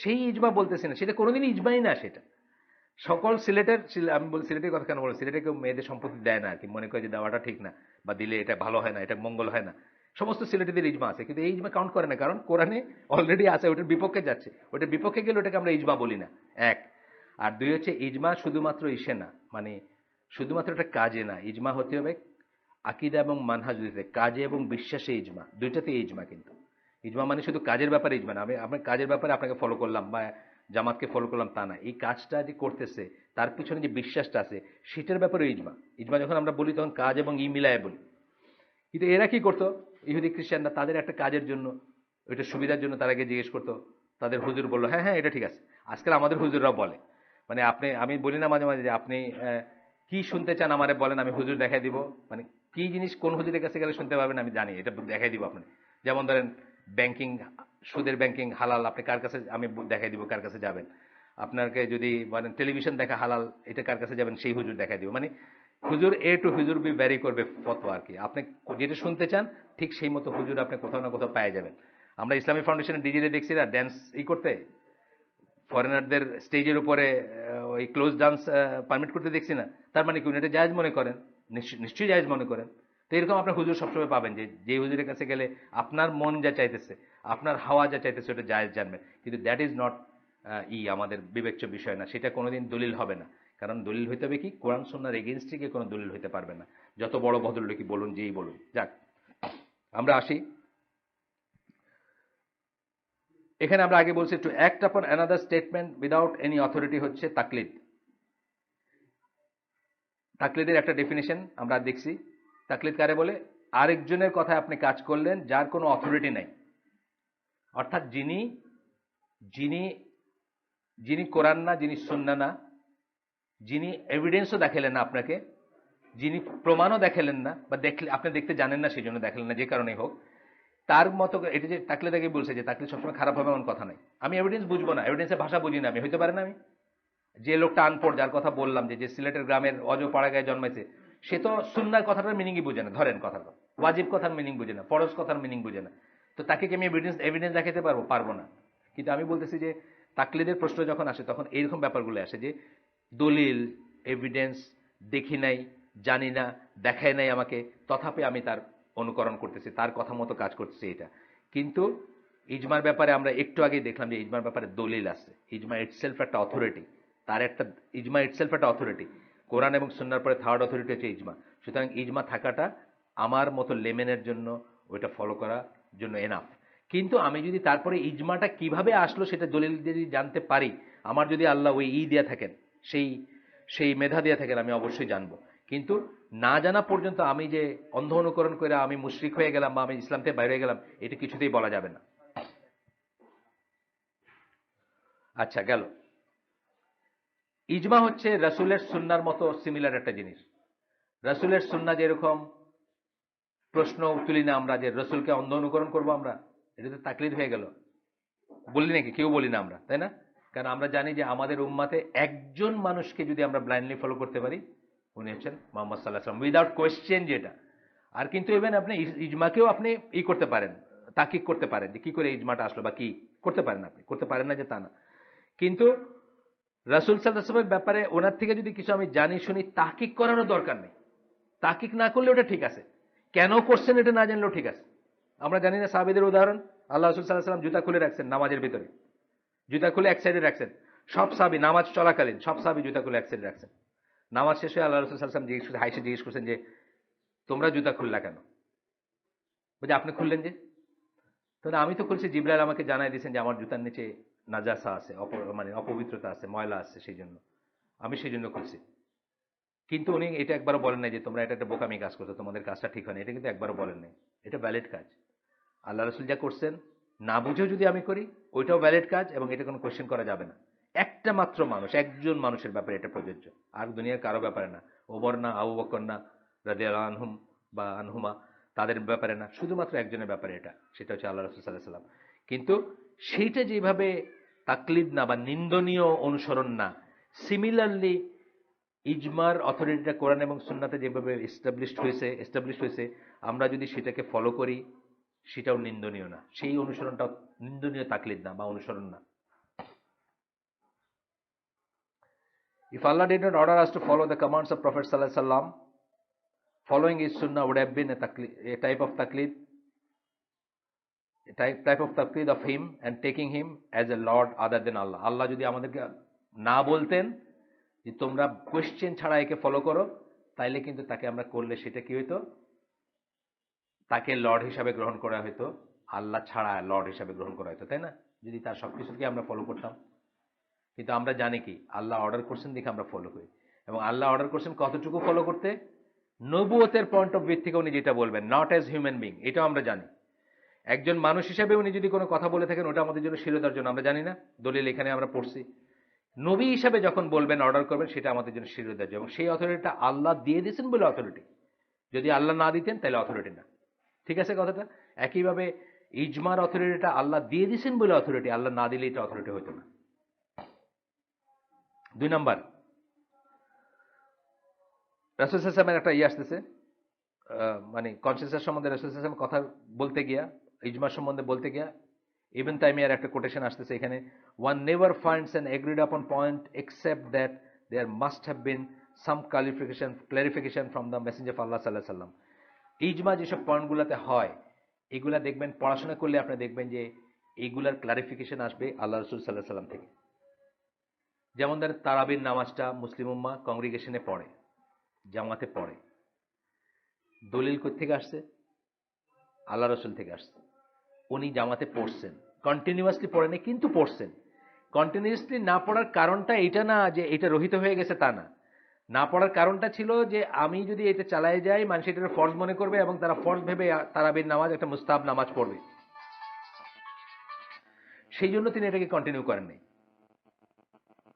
Speaker 1: সেই ইজমা বলতেছি না, সেটা কোনোদিনই ইজমাই না। সেটা সকল সিলেটের, আমি বলি সিলেটের কথা কেন বলবো, সিলেটে কেউ মেয়েদের সম্পত্তি দেয় না আর কি, মনে করে যে দেওয়াটা ঠিক না বা দিলে এটা ভালো হয় না, এটা মঙ্গল হয় না। সমস্ত সিলেটিদের ইজমা আছে, কিন্তু এই ইজমা কাউন্ট করে না, কারণ কোরআনে অলরেডি আছে, ওটার বিপক্ষে যাচ্ছে। ওটার বিপক্ষে গেলে ওটাকে আমরা ইজমা বলি না, এক। আর দুই হচ্ছে ইজমা শুধুমাত্র ইসে না, মানে শুধুমাত্র একটা কাজে না, ইজমা হতে হবে আকিদা এবং মানহাজ, কাজে এবং বিশ্বাসে ইজমা, দুইটাতে ইজমা। কিন্তু ইজমা মানে শুধু কাজের ব্যাপারে ইজমা না, আমি আপনার কাজের ব্যাপারে আপনাকে ফলো করলাম বা জামাতকে ফলো করলাম তা না, এই কাজটা যে করতেছে তার পিছনে যে বিশ্বাসটা আছে সেটার ব্যাপারে ইজমা। ইজমা যখন আমরা বলি তখন কাজ এবং মিলায় বলি। কিন্তু এরা কি করতো, ইহুদি খ্রিস্টানরা, তাদের একটা কাজের জন্য, ওইটা সুবিধার জন্য তারা গিয়ে জিজ্ঞেস করতো, তাদের হুজুর বললো হ্যাঁ হ্যাঁ এটা ঠিক আছে। আজকাল আমাদের হুজুররাও বলে, মানে আপনি, আমি বলি না মাঝে মাঝে যে আপনি কি শুনতে চান আমারে বলেন, আমি হুজুর দেখাই দিব। মানে কি জিনিস কোন হুজুরের কাছে গেলে শুনতে পাবেন আমি জানি, এটা দেখাই দিব আপনি। যেমন ধরেন ব্যাংকিং, সুদের ব্যাংকিং হালাল, আপনি কার কাছে, আমি দেখাই দিব কার কাছে যাবেন। আপনাকে যদি বলেন টেলিভিশন দেখা হালাল, এটা কার কাছে যাবেন, সেই হুজুর দেখাই দিব। মানে হুজুর এ টু হুজুর বি ভ্যারি করবে ফতোয়া আর কি। আপনি যেটা শুনতে চান ঠিক সেই মতো হুজুর আপনি কোথাও না কোথাও পেয়ে যাবেন। আমরা ইসলামী ফাউন্ডেশনের ডিজিতে দেখছি না ড্যান্স করতে, ফরেনারদের স্টেজের উপরে ওই ক্লোজ ডান্স পারমিট করতে দেখছি না। তার মানে কি উনি এটা জায়েজ মনে করেন? নিশ্চয়ই জায়েজ মনে করেন। তো এরকম আপনার হুজুর সবসময় পাবেন যে হুজুরের কাছে গেলে আপনার মন যা চাইতেছে, আপনার হাওয়া যা চাইতেছে ওটা জায়েজ জানবেন। কিন্তু দ্যাট ইজ নট আমাদের বিবেচ্য বিষয় না, সেটা কোনোদিন দলিল হবে না। কারণ দলিল হইতে হবে কি, কোরআন সুন্নাহর এগেইনস্টে গিয়ে কোনো দলিল হইতে পারবে না, যত বড় ভদ্রলোকই বলুন, যেই বলুন। যাক, আমরা আসি। এখানে আমরা আগে বলছি টু অ্যাক্ট আপন another statement without any authority হচ্ছে তাকলিদ। তাকলিদের একটা ডেফিনেশন আমরা দেখছি। তাকলিদ কারে বলে? আরেকজনের কথায় আপনি কাজ করলেন যার কোনো অথরিটি নাই, অর্থাৎ যিনি যিনি যিনি কোরআন না, যিনি সুন্নাহ না, যিনি এভিডেন্সও দেখালেন না আপনাকে, যিনি প্রমাণও দেখালেন না, বা দেখলে আপনি দেখতে জানেন না সেই জন্য দেখালেন না, যে কারণেই হোক, তার মতো এটা যে তাকলিদাকে বলছে যে তাকলিদ সবসময় খারাপ হবে এমন কথা নাই। আমি এভিডেন্স বুঝবো না, এভিডেন্সের ভাষা বুঝি না আমি, হইতে পারে না আমি। যে লোকটা আনপড়, যার কথা বললাম যে সিলেটের গ্রামের অজ পাড়া গায়ে জন্মাইছে, সে তো সুন্নার কথাটার মিনিংই বুঝে না, ধরেন কথাটা ওয়াজিব কথার মিনিং বুঝে না, ফরজ কথার মিনিং বুঝে না, তো তাকে কি আমি এভিডেন্স দেখাতে পারবো? পারবো না। কিন্তু আমি বলতেছি যে তাকলিদের প্রশ্ন যখন আসে তখন এইরকম ব্যাপারগুলো আসে যে দলিল, এভিডেন্স দেখি নাই, জানি না, দেখায় নাই আমাকে, তথাপি আমি তার অনুকরণ করতেছি, তার কথা মতো কাজ করতেছি, এটা। কিন্তু ইজমার ব্যাপারে আমরা একটু আগেই দেখলাম যে ইজমার ব্যাপারে দলিল আছে। ইজমা ইটসেলফ একটা অথরিটি, তার একটা ইজমা ইটসেলফ একটা অথরিটি। কোরআন এবং সুন্নাহর পরে থার্ড অথরিটি হচ্ছে ইজমা। সুতরাং ইজমা থাকাটা আমার মতো লেমেনের জন্য ওইটা ফলো করার জন্য এনাফ। কিন্তু আমি যদি তারপরে ইজমাটা কিভাবে আসলো সেটা দলিল যদি জানতে পারি, আমার যদি আল্লাহ ওই দিয়া থাকেন, সেই সেই মেধা দিয়ে থাকেন, আমি অবশ্যই জানবো। কিন্তু না জানা পর্যন্ত আমি যে অন্ধ অনুকরণ করে আমি মুশরিক হয়ে গেলাম বা আমি ইসলাম থেকে বাইরে হয়ে গেলাম, এটা কিছুতেই বলা যাবে না। আচ্ছা, গেল। ইজমা হচ্ছে রাসূলের সুন্নাহর মতো সিমিলার একটা জিনিস। রাসূলের সুন্নাহ যেরকম প্রশ্ন তুলি না আমরা যে রসুলকে অন্ধ অনুকরণ করবো আমরা, এটা তো তাকলিদ হয়ে গেল। বলি নাকি? কেউ বলি না আমরা, তাই না? কারণ আমরা জানি যে আমাদের উম্মাতে একজন মানুষকে যদি আমরা ব্লাইন্ডলি ফলো করতে পারি, উনি হচ্ছেন মুহাম্মদ সাল্লাল্লাহু আলাইহি ওয়াসাল্লাম, উইদাউট কোয়েশ্চেন যেটা। আর কিন্তু ইভেন আপনি ইজমাকেও আপনি করতে পারেন, তাকিক করতে পারেন যে কি করে ইজমাটা আসলো বা কি করতে পারেন, আপনি করতে পারেন না যে তা না। কিন্তু রাসূল সাল্লাল্লাহু আলাইহি ওয়াসাল্লামের ব্যাপারে ওনার থেকে যদি কিছু আমি জানি শুনি, তাকিক করারও দরকার নেই। তাকিক না করলে ওটা ঠিক আছে, কেন করছেন এটা না জানলেও ঠিক আছে। আমরা জানি না সাহাবীদের উদাহরণ, আল্লাহ রাসূল সাল্লাল্লাহু আলাইহি ওয়াসাল্লাম জুতা খুলে রাখছেন নামাজের ভিতরে, জুতা খুলে এক সাইডে রাখছেন। সব সাহাবী নামাজ চলাকালীন সব সাহাবী জুতা খুলে এক সাইডে রাখছেন। নামাজ শেষে আল্লাহ রাসূল সাল্লাল্লাহু আলাইহি ওয়াসাল্লাম হাইসে জিজ্ঞেস করছেন যে তোমরা জুতা খুললা কেন? বলছে আপনি খুললেন যে। তাহলে আমি তো খুলছি, জিবরাইল আমাকে জানাই দিয়েছেন যে আমার জুতার নিচে নাজাসা আছে, মানে অপবিত্রতা আছে, ময়লা আছে, সেই জন্য আমি সেই জন্য খুলছি। কিন্তু উনি এটা একবারও বলেন নাই যে তোমরা এটা একটা বোকামি কাজ করছো, তোমাদের কাজটা ঠিক হয় না, এটা কিন্তু একবারও বলেন নাই। এটা ভ্যালিড কাজ। আল্লাহ রসুল যা করছেন না বুঝেও যদি আমি করি, ওইটাও ভ্যালিড কাজ এবং এটা কোনো কোয়েশ্চেন করা যাবে না। একটা মাত্র মানুষ, একজন মানুষের ব্যাপারে এটা প্রযোজ্য, আর দুনিয়ার কারো ব্যাপারে না। ওমর না, আবু বকর না রাদিয়াল্লাহু আনহুম বা আনহুমা, তাদের ব্যাপারে না, শুধুমাত্র একজনের ব্যাপারে এটা, সেটা হচ্ছে আল্লাহ রসুল সাল্লাল্লাহু আলাইহি সাল্লাম। কিন্তু সেইটা যেভাবে তাকলিদ না বা নিন্দনীয় অনুসরণ না, সিমিলারলি ইজমার অথরিটিটা কোরআন এবং সুন্নাতে যেভাবে এস্টাবলিশড হয়েছে, আমরা যদি সেটাকে ফলো করি, সেটাও নিন্দনীয় না, সেই অনুসরণটাও নিন্দনীয় তাকলিদ না বা অনুসরণ না। If Allah did not order us to follow the commands of Prophet sallallahu alaihi wasallam, following his sunnah would have been a type of taklid of him and taking him as a lord other than Allah. আল্লাহ যদি আমাদেরকে না বলতেন যে তোমরা question ছাড়া একে follow করো, তাইলে কিন্তু তাকে আমরা করলে সেটা কি হইতো? তাকে লর্ড হিসাবে গ্রহণ করা হইতো, আল্লাহ ছাড়া লর্ড হিসাবে গ্রহণ করা হইতো, তাই না? যদি তার সবকিছুকে আমরা ফলো করতাম। কিন্তু আমরা জানি কি, আল্লাহ অর্ডার করছেন দেখে আমরা ফলো করি, এবং আল্লাহ অর্ডার করছেন কতটুকু ফলো করতে, নবুয়তের পয়েন্ট অফ ভিউ থেকে উনি যেটা বলবেন, নট অ্যাজ হিউম্যান বিং, এটাও আমরা জানি। একজন মানুষ হিসেবে উনি যদি কোনো কথা বলে থাকেন, ওটা আমাদের জন্য শিরোধার জন্য, আমরা জানি না, দলিল এখানে আমরা পড়ছি। নবী হিসাবে যখন বলবেন, অর্ডার করবেন, সেটা আমাদের জন্য শিরোধার্য, এবং সেই অথরিটিটা আল্লাহ দিয়ে দিয়েছেন বলে অথরিটি। যদি আল্লাহ না দিতেন তাহলে অথরিটি না। ঠিক আছে কথাটা? একইভাবে ইজমার অথরিটিটা আল্লাহ দিয়ে দিয়েছেন বলে অথরিটি, আল্লাহ না দিলে এটা অথরিটি হতো না। 2 নাম্বার, রাসূল সাল্লাল্লাহু আলাইহি ওয়াসাল্লামের একটা আসতেছে, মানে কনসেনসাস সম্বন্ধে রাসূল সাল্লাল্লাহু আলাইহি ওয়াসাল্লাম কথা বলতে গিয়া, ইজমা সম্বন্ধে বলতে গিয়া ইবন তাইমিয়ার একটা কোটেশন আসতেছে এখানে, one never finds an agreed upon point except that there must have been some clarification from the messenger of Allah সাল্লাল্লাহু আলাইহি ওয়াসাল্লাম। ইজমা যেসব পয়েন্টগুলোতে হয়, এগুলা দেখবেন, পড়াশোনা করলে আপনি দেখবেন যে এইগুলার ক্লারিফিকেশন আসবে আল্লাহ রাসূল সাল্লাল্লাহু আলাইহি ওয়াসাল্লাম থেকে। যেমন ধরেন তারাবির নামাজটা মুসলিম উম্মাহ কংগ্রিগেশনে পড়ে, জামাতে পড়ে, দলিল কোত্থেকে আসছে? আল্লাহ রসুল থেকে আসছে। উনি জামাতে পড়ছেন, কন্টিনিউয়াসলি পড়েনি কিন্তু পড়ছেন। কন্টিনিউয়াসলি না পড়ার কারণটা এটা না যে এটা রহিত হয়ে গেছে, তা না। না পড়ার কারণটা ছিল যে আমি যদি এটা চালায় যাই, মানুষ এটা ফরজ মনে করবে এবং তারা ফরজ ভেবে তারাবির নামাজ একটা মুস্তাহাব নামাজ পড়বে, সেই জন্য তিনি এটাকে কন্টিনিউ করেন নাই।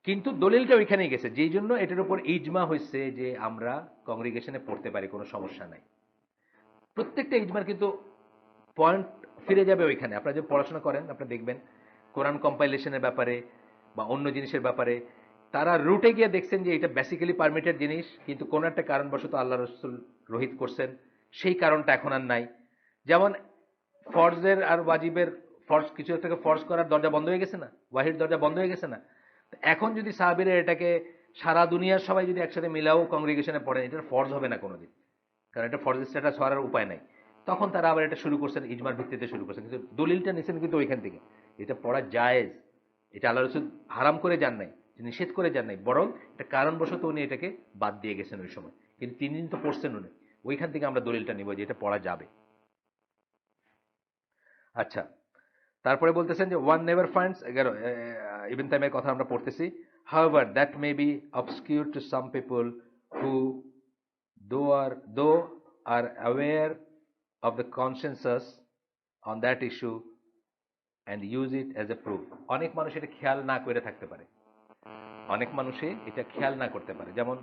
Speaker 1: কিন্তু দলিলটা ওইখানেই গেছে, যেই জন্য এটার উপর ইজমা হয়েছে যে আমরা কংগ্রিগেশনে পড়তে পারি, কোনো সমস্যা নাই। প্রত্যেকটা ইজমার কিন্তু পয়েন্ট ফিরে যাবে ওইখানে। আপনারা যদি পড়াশোনা করেন আপনারা দেখবেন কোরআন কম্পাইলেশনের ব্যাপারে বা অন্য জিনিসের ব্যাপারে তারা রুটে গিয়ে দেখছেন যে এটা বেসিক্যালি পারমিটেড জিনিস, কিন্তু কোনো একটা কারণবশত আল্লাহ রসুল রহিত করছেন, সেই কারণটা এখন আর নাই। যেমন ফরজের আর ওয়াজিবের, ফরজ কিছু একটা ফরজ করার দরজা বন্ধ হয়ে গেছে না, ওয়াহির দরজা বন্ধ হয়ে গেছে না। এখন যদি সাহাবীরা এটাকে সারা দুনিয়ার সবাই যদি একসাথে মিলাও কংগ্রিগেশনে পড়েন, এটা ফরজ হবে না কোনোদিন, কারণ এটা ফরজ স্ট্যাটাস হওয়ার উপায় নাই। তখন তারা আবার এটা শুরু করছেন, ইজমার ভিত্তিতে শুরু করছেন, কিন্তু দলিলটা নিছেন কিন্তু ওইখান থেকে। এটা পড়া জায়েজ, এটা আল্লাহ রসুল হারাম করে যান নাই, নিষেধ করে যান নাই, বরং এটা কারণবশত উনি এটাকে বাদ দিয়ে গেছেন ওই সময়, কিন্তু 3 দিন তো পড়ছেন উনি, ওইখান থেকে আমরা দলিলটা নিব যে এটা পড়া যাবে। আচ্ছা, তারপরে বলতেছেন যে ওয়ান নেভার ফাইন্ডস, 11 ইবনে তাইমিয়ার কথা আমরা পড়তেছি, however that may be obscure to some people who though are aware of the consensus on that issue and use it as a proof. অনেক মানুষ এটা খেয়াল না করে থাকতে পারে, অনেক মানুষই এটা খেয়াল না করতে পারে। যেমন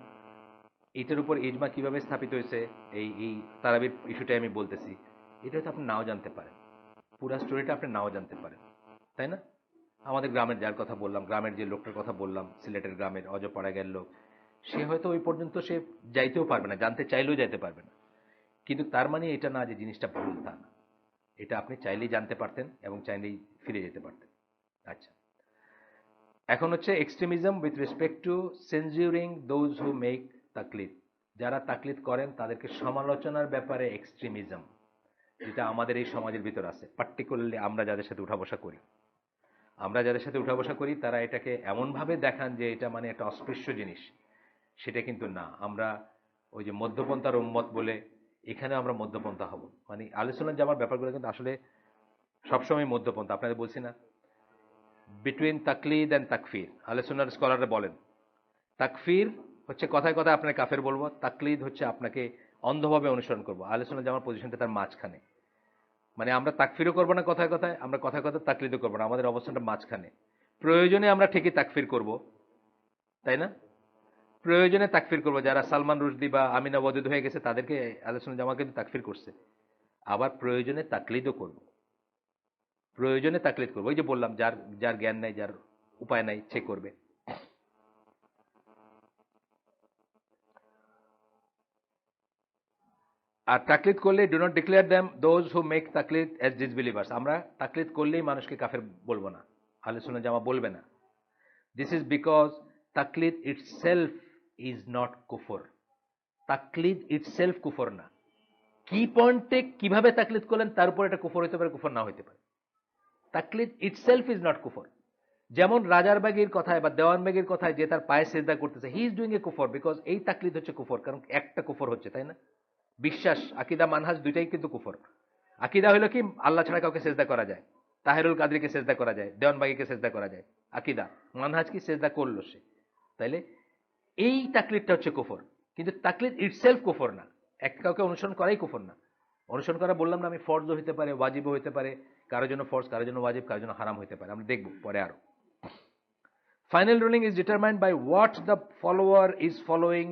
Speaker 1: এটার উপর ইজমা কিভাবে স্থাপিত হয়েছে, এই তারাবির ইস্যুটাই আমি বলতেছি, এটা হয়তো আপনি নাও জানতে পারেন, পুরো স্টোরিটা আপনি নাও জানতে পারেন, তাই না? আমাদের গ্রামের যার কথা বললাম, গ্রামের যে লোকটার কথা বললাম, সিলেটের গ্রামের অজপাড়াগের লোক, সে হয়তো ওই পর্যন্ত সে যাইতেও পারবে না, জানতে চাইলেও যাইতে পারবে না, কিন্তু তার মানে এটা না যে জিনিসটা ভুল, তা না, এটা আপনি চাইলেই জানতে পারতেন এবং চাইলেই ফিরে যেতে পারতেন। আচ্ছা, এখন হচ্ছে extremism with respect to censuring those who make তাকলিদ। যারা তাকলিদ করেন তাদেরকে সমালোচনার ব্যাপারে এক্সট্রিমিজম, যেটা আমাদের এই সমাজের ভিতর আছে, পার্টিকুলারলি আমরা যাদের সাথে উঠা বসা করি, তারা এটাকে এমনভাবে দেখান যে এটা মানে একটা অস্পৃশ্য জিনিস, সেটা কিন্তু না। আমরা ওই যে মধ্যপন্থার উম্মত বলে, এখানে আমরা মধ্যপন্থা হব, মানে আহলে সুন্নাত জামার ব্যাপারগুলো কিন্তু আসলে সবসময় মধ্যপন্থা। আপনাদের বলছি না, বিটুইন তাকলিদ অ্যান্ড তাকফির। আহলে সুন্নাত স্কলাররা বলেন তাকফির হচ্ছে কথায় কথায় আপনাকে কাফের বলবো, তাকলিদ হচ্ছে আপনাকে অন্ধভাবে অনুসরণ করবো। আহলে সুন্নাত জামার পজিশনটা তার মাঝখানে, মানে আমরা তাকফিরও করবো না কথায় কথায়, আমরা কথায় কথায় তাকলিদও করবো না, আমাদের অবস্থানটা মাঝখানে। প্রয়োজনে আমরা ঠিকই তাকফির করব, তাই না? প্রয়োজনে তাকফির করবো, যারা সালমান রুশদি বা আমিনা ওয়াদুদ হয়ে গেছে তাদেরকে আহলে সুন্নাত জামাত কিন্তু তাকফির করছে। আবার প্রয়োজনে তাকলিদও করব, প্রয়োজনে তাকলিদ করবো। ওই যে বললাম, যার যার জ্ঞান নাই, যার উপায় নাই, সে করবে। আর তাকলিদ করলে do not declare them those who make তাকলিদ অ্যাজ ডিসবিলিভার্স। আমরা তাকলিদ করলেই মানুষকে কাফের বলবো না, আহলে সুন্নাত জামাত বলবে না। দিস ইজ বিকজ তাকলিদ ইটসেলফ ইজ নট কুফর। তাকলিদ ইটসেলফ কুফর না, কি পয়েন্টে কিভাবে তাকলিদ করলেন তার উপর এটা কুফর হইতে পারে, কুফর না হইতে পারে। তাকলিদ ইটসেলফ ইজ নট কুফর। যেমন রাজার বাগির কথায় বা দেওয়ান বাগির কথায় যে তার পায়ে সেজদা করতেছে, হি ইজ ডুইং এ কুফর, বিকজ এই তাকলিদ হচ্ছে কুফর, কারণ একটা কুফর হচ্ছে, তাই না? বিশ্বাস, আকিদা, মানহাজ দুইটাই কিন্তু কুফর। আকিদা হলো কি, আল্লাহ ছাড়া কাউকে সেজদা করা যায়, তাহেরুল কাদরিকে সেজদা করা যায়, দেওয়ানবাগিকে সেজদা করা যায়, আকিদা। মানহাজ কি, সেজদা করলো সে, তাইলে এই তাকলিদটা হচ্ছে কুফর। কিন্তু তাকলিদ ইটসেলফ কুফর না, এক কাউকে অনুসরণ করাই কুফর না। অনুসরণ করা বললাম না আমি, ফরজও হইতে পারে, ওয়াজিবও হইতে পারে, কারোর জন্য ফরজ, কারোর জন্য ওয়াজিব, কারোর জন্য হারাম হইতে পারে, আমরা দেখব পরে আরো। Final ruling is determined by what the follower is following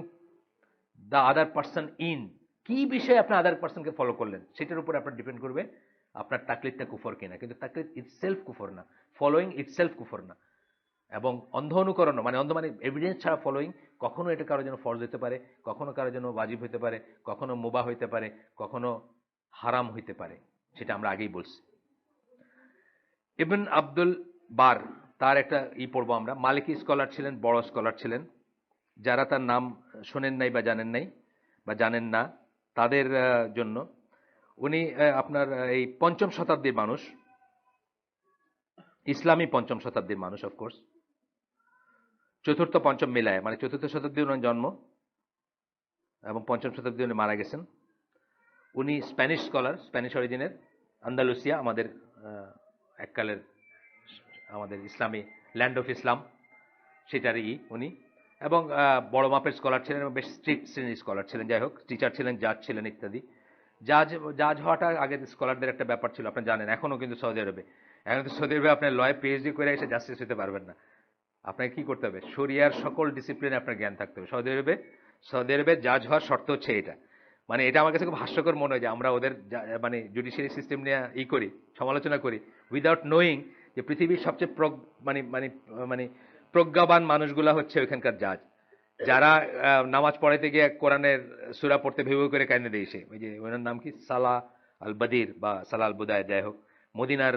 Speaker 1: the other person in. কি বিষয়ে আপনি আদার পার্সনকে ফলো করলেন সেটার উপর আপনার ডিপেন্ড করবে আপনার তাকলিদটা কুফর কিনা। কিন্তু তাকলিদ ইটসেলফ কুফর না, ফলোয়িং ইটসেলফ কুফর না। এবং অন্ধ অনুকরণ, মানে অন্ধ মানে এভিডেন্স ছাড়া ফলোয়িং, কখনো এটা কারোর জন্য ফরজ হতে পারে, কখনো কারোর জন্য ওয়াজিব হতে পারে, কখনো মুবাহ হইতে পারে, কখনো হারাম হইতে পারে, সেটা আমরা আগেই বলছি। ইবন আব্দুল বার, তার একটা পড়বো আমরা, মালিকি স্কলার ছিলেন, বড় স্কলার ছিলেন। যারা তার নাম শোনেন নাই বা জানেন নাই বা জানেন না তাদের জন্য, উনি আপনার এই 5ম শতাব্দীর মানুষ, ইসলামী 5ম শতাব্দীর মানুষ, অফকোর্স 4র্থ 5ম মিলায়, মানে 4র্থ শতাব্দী ওনার জন্ম এবং 5ম শতাব্দী উনি মারা গেছেন। উনি স্প্যানিশ স্কলার, স্প্যানিশ অরিজিনের, আন্দালুসিয়া, আমাদের এককালের আমাদের ইসলামী ল্যান্ড অফ ইসলাম, সেটারই উনি। এবং বড় মাপের স্কলার ছিলেন এবং বেশ স্ট্রিক্ট শ্রেণীর স্কলার ছিলেন। যাই হোক, টিচার ছিলেন, জাজ ছিলেন ইত্যাদি। জাজ হওয়াটা আগে স্কলারদের একটা ব্যাপার ছিল, আপনি জানেন। এখনো কিন্তু সৌদি আরবে, এখন তো সৌদি আরবে আপনার লয়ে পিএইচডি করে এসে জাস্টিস হতে পারবেন না। আপনাকে কি করতে হবে, শরিয়ার সকল ডিসিপ্লিনে আপনার জ্ঞান থাকতে হবে। সৌদি আরবে জাজ হওয়ার শর্ত হচ্ছে এটা। মানে এটা আমার কাছে খুব হাস্যকর মনে হয় যে আমরা ওদের মানে জুডিশিয়ারি সিস্টেম নিয়ে করি, সমালোচনা করি, উইদাউট নোয়িং যে পৃথিবীর সবচেয়ে মানে মানে মানে প্রজ্ঞাবান মানুষগুলা হচ্ছে ওইখানকার জাজ, যারা নামাজ পড়াইতে গিয়ে কোরআনের সূরা পড়তে ভেবে করে কাইন্দে দেয়। সে ওই যে ওনার নাম কি, সালাহ আল বদির বা সালাহ আল বুদায়, যাই হোক, মদিনার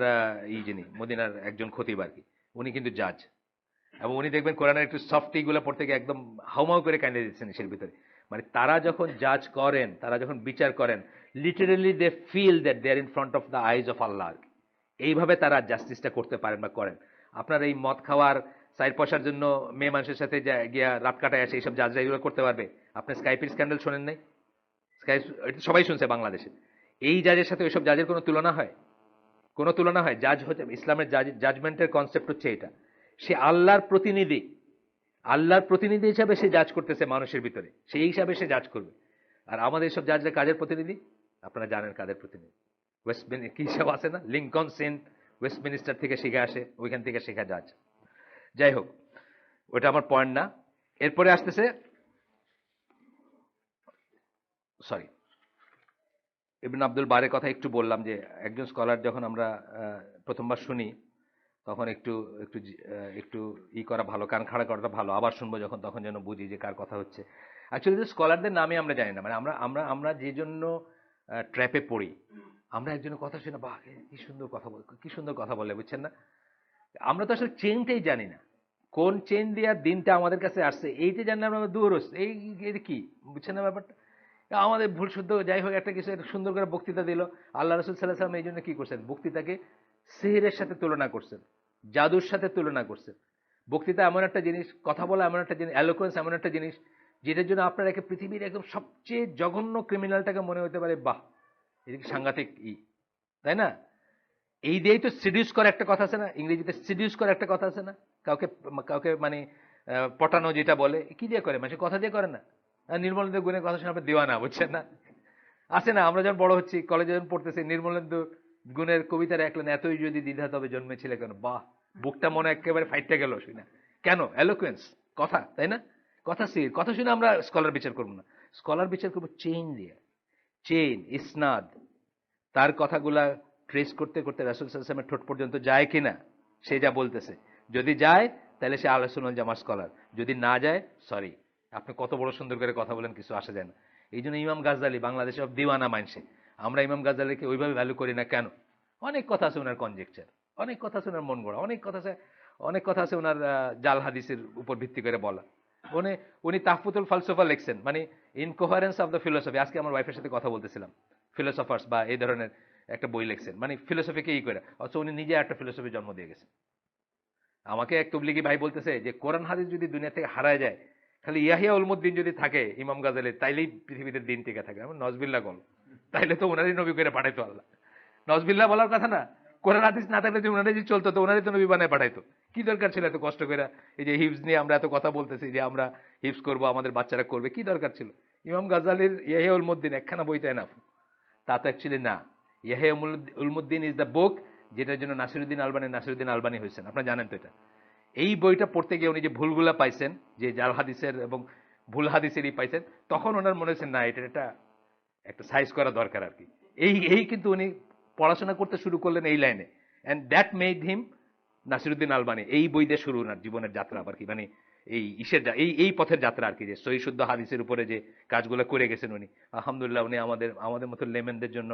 Speaker 1: যিনি মদিনার একজন খতিব আর কি, উনি কিন্তু জাজ। এবং উনি দেখবেন কোরআনের একটু সফট গুলো পড়তে গিয়ে একদম হাউমাউ করে কাইন্দে দিচ্ছেন এর ভিতরে। মানে তারা যখন জাজ করেন, তারা যখন বিচার করেন, literally they feel that they are in front of the eyes of Allah. এইভাবে তারা জাস্টিসটা করতে পারেন বা করেন। আপনার এই মদ খাওয়ার, সাইড পয়সার জন্য মেয়ে মানুষের সাথে গিয়া রাত কাটায় আসে, এইসব জাজরা এগুলো করতে পারবে? আপনি স্কাইপির স্ক্যান্ডাল শোনেন নাই? সবাই শুনছে বাংলাদেশে। এই জাজের সাথে ওইসব জাজের কোনো তুলনা হয়? কোনো তুলনা হয়? জাজ হচ্ছে ইসলামের জাজমেন্টের কনসেপ্ট হচ্ছে এটা, সে আল্লাহর প্রতিনিধি, আল্লাহর প্রতিনিধি হিসাবে সে জাজ করতেছে মানুষের ভিতরে, সেই হিসাবে সে জাজ করবে। আর আমাদের সব জাজরা কাজের প্রতিনিধি, আপনারা জানেন কাদের প্রতিনিধি? কি সব আছে না, লিঙ্কন সেন ওয়েস্টমিনিস্টার থেকে শিখে আসে, ওইখান থেকে শেখা জাজ। যাই হোক, ওটা আমার পয়েন্ট না। এরপরে আসতেছে, সরি, ইবনে আব্দুল বারের কথা একটু বললাম যে একজন স্কলার যখন আমরা প্রথমবার শুনি তখন একটু একটু একটু করা ভালো, কান খাড়া করাটা ভালো। আবার শুনবো যখন, তখন যেন বুঝি যে কার কথা হচ্ছে। অ্যাকচুয়ালি স্কলারদের নামে আমরা জানি না, মানে আমরা আমরা আমরা যে জন্য ট্র্যাপে পড়ি, আমরা একজনের কথা শুনে বাহ কি সুন্দর কথা বলে, কি সুন্দর কথা বলে, বুঝছেন না? আমরা তো আসলে চেনটাই জানি না, কোন চেন দেওয়ার দিনটা আমাদের কাছে আসছে এইটা জানি না, আমরা দূর এই কি, বুঝছেন না ব্যাপারটা? আমাদের ভুল শুদ্ধ, যাই হোক, একটা কিছু একটা সুন্দর করে বক্তৃতা দিল। আল্লাহ রসুল সাল্লাহ সাল্লাম এই জন্য কি করছেন, বক্তৃতাকে সিহরের সাথে তুলনা করছেন, জাদুর সাথে তুলনা করছেন। বক্তৃতা এমন একটা জিনিস, কথা বলা এমন একটা জিনিস, এলোকোয়েন্স এমন একটা জিনিস, যেটার জন্য আপনার একে পৃথিবীর একদম সবচেয়ে জঘন্য ক্রিমিনালটাকে মনে হতে পারে বাহ এটা কি সাংঘাতিক, তাই না? এই দিয়েই তো সিডিউস করে একটা কথা আছে না, ইংরেজিতে সিডিউস করে একটা কথা আছে না, কাউকে কাউকে মানে পটানো যেটা বলে, কি দিয়ে করে, মানে কথা দিয়ে করে না। নির্মলেন্দু গুণের কথা শুনে আপনি দেওয়ানা, বুঝছেন না? আছে না, আমরা যখন বড় হচ্ছি, কলেজে যখন পড়তেছি, নির্মলেন্দু গুণের কবিতার একলেন, এতই যদি দ্বিধা তবে জন্মেছিলে কেন, বাহ, বুকটা মনে একেবারে ফাইটটা গেল শুনে। কেন? এলোকুয়েন্স, কথা, তাই না? কথা কথা শুনে আমরা স্কলার বিচার করবো না, স্কলার বিচার করবো চেইন দিয়ে, চেইন, ইসনাদ, তার কথাগুলা ট্রেস করতে করতে রাসূল সাল্লাল্লাহু আলাইহি ওয়াসাল্লামের ঠোঁট পর্যন্ত যায় কিনা, সে যা বলতেছে। যদি যায় তাহলে সে আহলে সুন্নাত ওয়াল জামাত স্কলার, যদি না যায় সরি, আপনি কত বড় সুন্দর করে কথা বলেন, কিছু আসা যায় না। এই জন্য ইমাম গাজ্জালি বাংলাদেশে সব দিওয়ানা মানছে, আমরা ইমাম গাজ্জালিকে ওইভাবে ভ্যালু করি না কেন? অনেক কথা আছে ওনার কনজেকচার, অনেক কথা আছে ওনার মন গড়া, অনেক কথা আছে, অনেক কথা আছে ওনার জাল হাদিসের উপর ভিত্তি করে বলা। উনি উনি তাহফুতুল ফালসফা লিখছেন, মানে ইনকোহারেন্স অফ দ্য ফিলোসফি। আজকে আমার ওয়াইফের সাথে কথা বলতেছিলাম, ফিলোসফার্স বা এই ধরনের একটা বই লিখছেন, মানে ফিলোসফিকে করে, অথচ উনি নিজে একটা ফিলোসফি জন্ম দিয়ে গেছেন। আমাকে এক তবলিগি ভাই বলতেছে যে কোরআন হাদিস যদি দুনিয়া থেকে হারায় যায়, খালি ইয়াহিয়া উলমুদ্দিন যদি থাকে ইমাম গাজালি, তাইলেই পৃথিবীতে দিন টিকে থাকে। আমার নজবিল্লাহ বল, তাইলে তো ওনারই নবী করে পাঠাইতো আল্লাহ। নজবিল্লাহ বলার কথা না, কোরআন হাদিস না থাকলে যে ওনারই যে চলতো, তো ওনারই তো নবী বানায় পাঠাইতো। কি দরকার ছিল এত কষ্ট করে? এই যে হিফজ নিয়ে আমরা এত কথা বলতেছি যে আমরা হিফজ করবো, আমাদের বাচ্চারা করবে, কি দরকার ছিল? ইমাম গাজালির ইয়াহিয়া উলমুদ্দিন একখানা বইতে এনাফ। তা তো অ্যাকচুয়ালি না। ইয়াহিয়া উলমুদ্দিন ইজ দ্য বুক, যেটার জন্য নাসিরুদ্দিন আলবানী হয়েছেন, আপনারা জানেন তো এটা। এই বইটা পড়তে গিয়ে উনি যে ভুলগুলা পাইছেন, যে জাল হাদিসের এবং ভুল হাদিসেরই পাইছেন, তখন ওনার মনে হয়েছে না, এটা একটা একটা সাইজ করা দরকার আর কি। এই এই কিন্তু উনি পড়াশোনা করতে শুরু করলেন এই লাইনে, and that made him Nasiruddin Albani. এই বই দিয়ে শুরু ওনার জীবনের যাত্রা আর কি, মানে এই ইসের এই পথের যাত্রা আর কি, যে সহি শুদ্ধ হাদিসের উপরে যে কাজগুলো করে গেছেন উনি। আলহামদুলিল্লাহ, উনি আমাদের আমাদের মতো লেমেনদের জন্য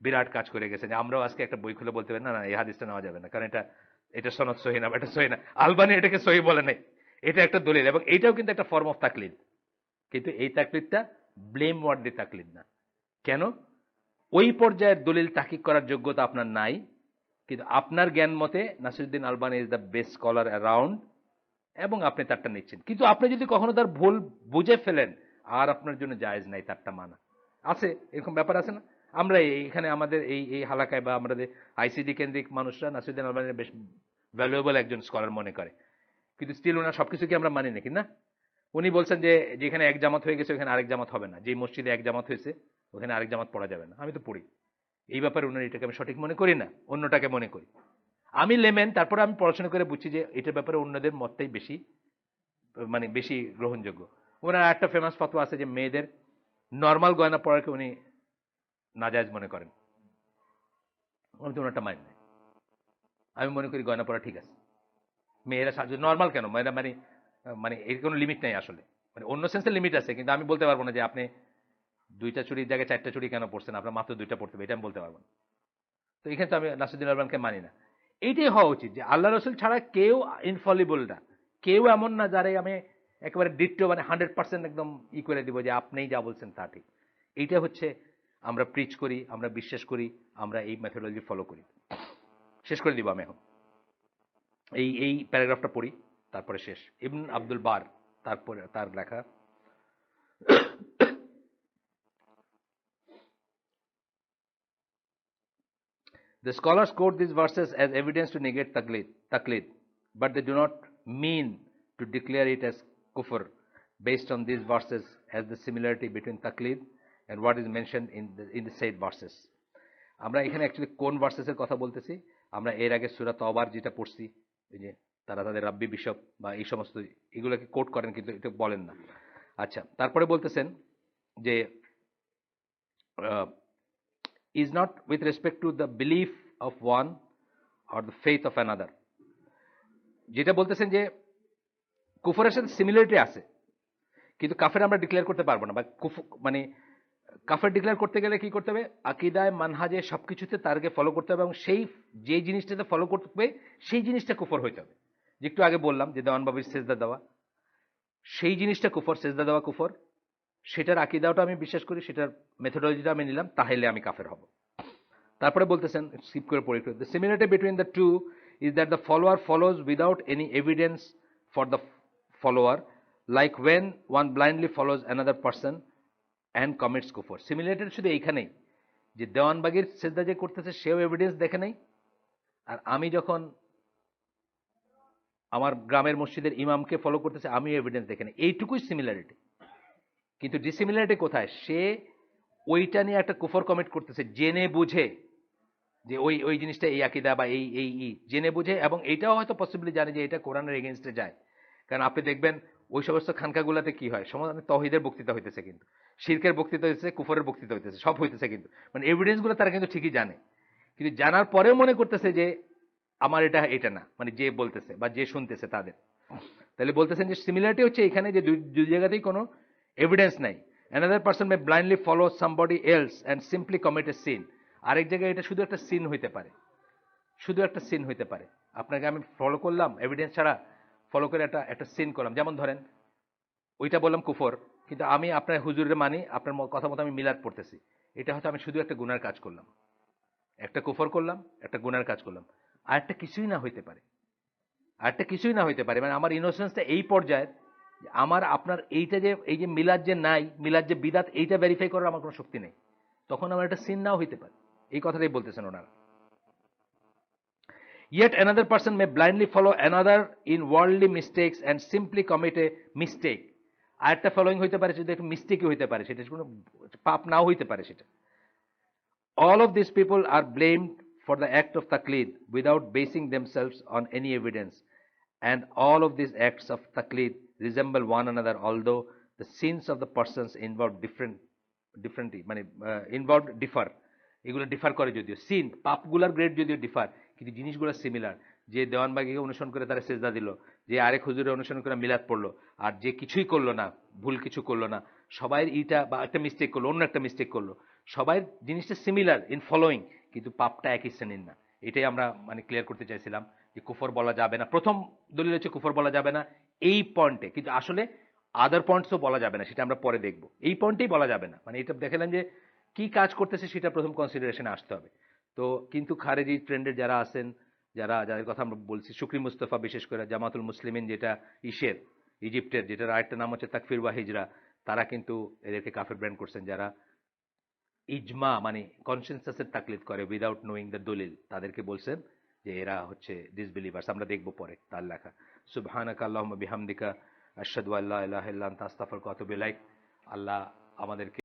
Speaker 1: বিরাট কাজ করে গেছেন। আমরাও আজকে একটা বই খুলে বলতে পারি না না এই হাদিসটা নেওয়া যাবে না, কারণ এটা এটা সনদ সহি না, এটা সহি না। আলবানী এটাকে সহি বলে নাই, এটা একটা দলিল, এবং এটাও কিন্তু একটা ফর্ম অফ তাকলিদ। কিন্তু এই তাকলিদটা ব্লেম ওয়ার্ডি তাকলিদ না। কেন? ওই পর্যায়ের দলিল তাহকিক করার যোগ্যতা আপনার নাই, কিন্তু আপনার জ্ঞান মতে Nasiruddin Albani is the best scholar around, এবং আপনি তারটা নিচ্ছেন। কিন্তু আপনি যদি কখনো তার ভুল বুঝে ফেলেন, আর আপনার জন্য জায়েজ নাই তারটা মানা। আছে এরকম ব্যাপার আছে না? আমরা এখানে আমাদের এই এই হালাকায় বা আমাদের আইসিডি কেন্দ্রিক মানুষরা নাসিরুদ্দিন আলবানী বেশ ভ্যালুয়েবল একজন স্কলার মনে করে, কিন্তু স্টিল ওনার সবকিছু কি আমরা মানি নাকি? না। উনি বলছেন যে যেখানে এক জামাত হয়ে গেছে ওখানে আরেক জামাত হবে না, যে মসজিদে এক জামাত হয়েছে ওখানে আরেক জামাত পড়া যাবে না। আমি তো পড়ি, এই ব্যাপারে ওনার এটাকে আমি সঠিক মনে করি না, অন্যটাকে মনে করি। আমি লেমেন, তারপরে আমি পড়াশোনা করে বুঝছি যে এটার ব্যাপারে অন্যদের মতটাই বেশি, মানে বেশি গ্রহণযোগ্য। ওনার একটা ফেমাস ফতোয়া আছে যে মেয়েদের নর্মাল গয়না পরাকে উনি নাজায়েজ মনে করেন। আমি তো ওনারটা মানি না। আমি মনে করি গয়না পরা ঠিক আছে। মেয়েরা সাজ নর্মাল কেন? মেয়েরা মানে মানে এর কোনো লিমিট নাই আসলে। মানে অন্য সেন্সে লিমিট আছে, কিন্তু আমি বলতে পারবো না যে আপনি ২টা চুড়ির জায়গায় ৪টা চুড়ি কেন পড়ছেন? আপনার মাত্র ২টা পড়তে হবে, এটা আমি বলতে পারবো না। তো এখানে তো আমি নাসিরুদ্দিন আলবানকে মানি না। এইটাই হওয়া উচিত যে আল্লাহ রসুল ছাড়া কেউ ইনফলিবল না। কেউ এমন না যারে আমি একেবারে ডিট্টো মানে 100% একদম করে দিব যে আপনিই যা বলছেন তা ঠিক। এইটা হচ্ছে আমরা প্রিচ করি, আমরা বিশ্বাস করি, আমরা এই মেথোডোলজি ফলো করি। শেষ করে দিব আমি এখন। এই প্যারাগ্রাফটা পড়ি, তারপরে শেষ। ইবন আব্দুল বার তারপরে তার লেখা, The scholars quote these verses as evidence to negate taqlid, but they do not mean to declare it as kufr based on these verses as the similarity between taqlid and what is mentioned in the said verses. আমরা এখানে actually কোন ভার্সেসের কথা বলতেছি? আমরা এর আগে সূরা তওবার যেটা পড়ছি, এই যে তারা তাদের রাব্বি বিশপ বা এই সমস্ত এগুলোকে কোট করেন কিন্তু এটা বলেন না। আচ্ছা, তারপরে বলতেছেন যে is not with respect to the belief of one or the faith of another. যেটা বলতেছেন যে কুফরের সাথে সিমিলারিটি আছে, কিন্তু কাফের আমরা ডিক্লেয়ার করতে পারবো না, বা মানে কাফের ডিক্লেয়ার করতে গেলে কি করতে হবে? আকিদায়, মানহাজে সবকিছুতে তারকে ফলো করতে হবে, এবং সেই যে জিনিসটাতে ফলো করতে সেই জিনিসটা কুফর হইতে হবে। যে একটু আগে বললাম যে দেওয়ানবাবির সেজদা দেওয়া, সেই জিনিসটা কুফর, সেজদা দেওয়া কুফর, সেটার আকিদাওটা আমি বিশ্বাস করি, সেটার মেথোডলজিটা আমি নিলাম, তাহলে আমি কাফের হব। তারপরে বলতেছেন, স্কিপ করে পড়ি, the similarity between the two is that the follower follows without any evidence for the follower, like when one blindly follows another person and commits কুফর। সিমিলারিটি শুধু এইখানেই যে দেওয়ানবাগির সেজদা যে করতেছে সেও এভিডেন্স দেখে নাই, আর আমি যখন আমার গ্রামের মসজিদের ইমামকে ফলো করতেছে আমিও এভিডেন্স দেখে নাই, এইটুকুই সিমিলারিটি। কিন্তু ডিসিমিলারিটি কোথায়? সে ওইটা নিয়ে একটা কুফর কমিট করতেছে জেনে বুঝে, যে ওই ওই জিনিসটা এই আকিদা বা এই জেনে বুঝে, এবং এইটাও হয়তো পসিবলি জানে যে এটা কোরআনের এগেনস্টে যায়। কারণ আপনি দেখবেন ওই সমস্ত খানকাগুলাতে কি হয়, সমাধানে তৌহিদের বক্তৃতা হইতেছে, কিন্তু শিরকের বক্তৃতা হইতেছে, কুফরের বক্তৃতা হইতেছে, সব হইতেছে, কিন্তু মানে এভিডেন্সগুলো তারা কিন্তু ঠিকই জানে, কিন্তু জানার পরেও মনে করতেছে যে আমার এটা না, মানে যে বলতেছে বা যে শুনতেছে তাদের। তাহলে বলতেছেন যে সিমিলারিটি হচ্ছে এখানে যে দুই জায়গাতেই কোনো এভিডেন্স নাই। Another person may blindly follow somebody else and simply commit a sin. আরেক জায়গায় এটা শুধু একটা সিন হইতে পারে, শুধু একটা সিন হইতে পারে। আপনাকে আমি ফলো করলাম এভিডেন্স ছাড়া, ফলো করে একটা সিন করলাম। যেমন ধরেন ওইটা বললাম কুফর, কিন্তু আমি আপনার হুজুরে মানি, আপনার কথা মতো আমি মিলাদ পড়তেছি, এটা হয়তো আমি শুধু একটা গুনার কাজ করলাম, একটা কুফর করলাম, একটা গুনার কাজ করলাম। আরেকটা কিছুই না হইতে পারে, আরেকটা কিছুই না হইতে পারে, মানে আমার ইনোসেন্সটা এই পর্যায়ের, আমার আপনার এইটা যে এই যে মিলাদ যে নাই, মিলাদ যে বিদাত, এইটা ভেরিফাই করার আমার কোনো শক্তি নেই, তখন আমার একটা সিন নাও হইতে পারে। এই কথাটাই বলতেছেন ওনারা। Yet another person may blindly follow another in worldly mistakes and simply commit a mistake. আরেকটা ফলোইং হইতে পারে, সেটা একটু মিস্টেকই হইতে পারে, সেটা কোনো পাপ নাও হইতে পারে সেটা। All of these people are blamed for the act of taqlid without basing themselves on any evidence, and all of these acts of taqlid resemble one another, although the sins of the persons involved differently, মানে involved differ. এগুলো differ করে, যদিও scene পাপগুলার grade যদিও differ, কিন্তু জিনিসগুলো similar. যে দেওয়ানবাগিকে অনুসরণ করে তারা সেজদা দিল, যে আরেক হুজুরের অনুসরণ করে মিলাদ পড়লো, আর যে কিছুই করলো না, ভুল কিছু করলো না, সবাই এইটা বা একটা মিস্টেক করলো, অন্য একটা মিস্টেক করলো, সবাই জিনিসটা সিমিলার ইন ফলোইং, কিন্তু পাপটা একই শ্রেণীর না। এটাই আমরা মানে ক্লিয়ার করতে চাইছিলাম, যে কুফর বলা যাবে না। প্রথম দলিল হচ্ছে কুফর বলা যাবে না এই পয়েন্টে, কিন্তু আসলে আদার পয়েন্টসও বলা যাবে না, সেটা আমরা পরে দেখবো। এই পয়েন্টেই বলা যাবে না, মানে এটা দেখালাম যে কি কাজ করতেছে সেটা প্রথম কনসিডারেশনে আসতে হবে। তো কিন্তু খারেজি ট্রেন্ডের যারা আছেন, যাদের কথা আমরা বলছি, শুকরি মুস্তফা বিশেষ করে, জামাতুল মুসলিমিন যেটা ইজিপ্টের, যেটার আরেকটা নাম হচ্ছে তাকফির ওয়া হিজরা, তারা কিন্তু এদেরকে কাফের ব্র্যান্ড করছেন। যারা ইজমা মানে কনসেনসাসের তাকলিদ করে উইদাউট নোয়িং দ্য দলিল, তাদেরকে বলছেন যে এরা হচ্ছে ডিসবিলিভার্স। আমরা দেখবো পরে তার লেখা। সুবহানাকা আল্লাহুম্মা বিহামদিকা আশহাদু আল্লা ইলাহা ইল্লা আনতা আস্তাগফিরুকা ওয়া আতুবু ইলাইক। আল্লাহ আমাদেরকে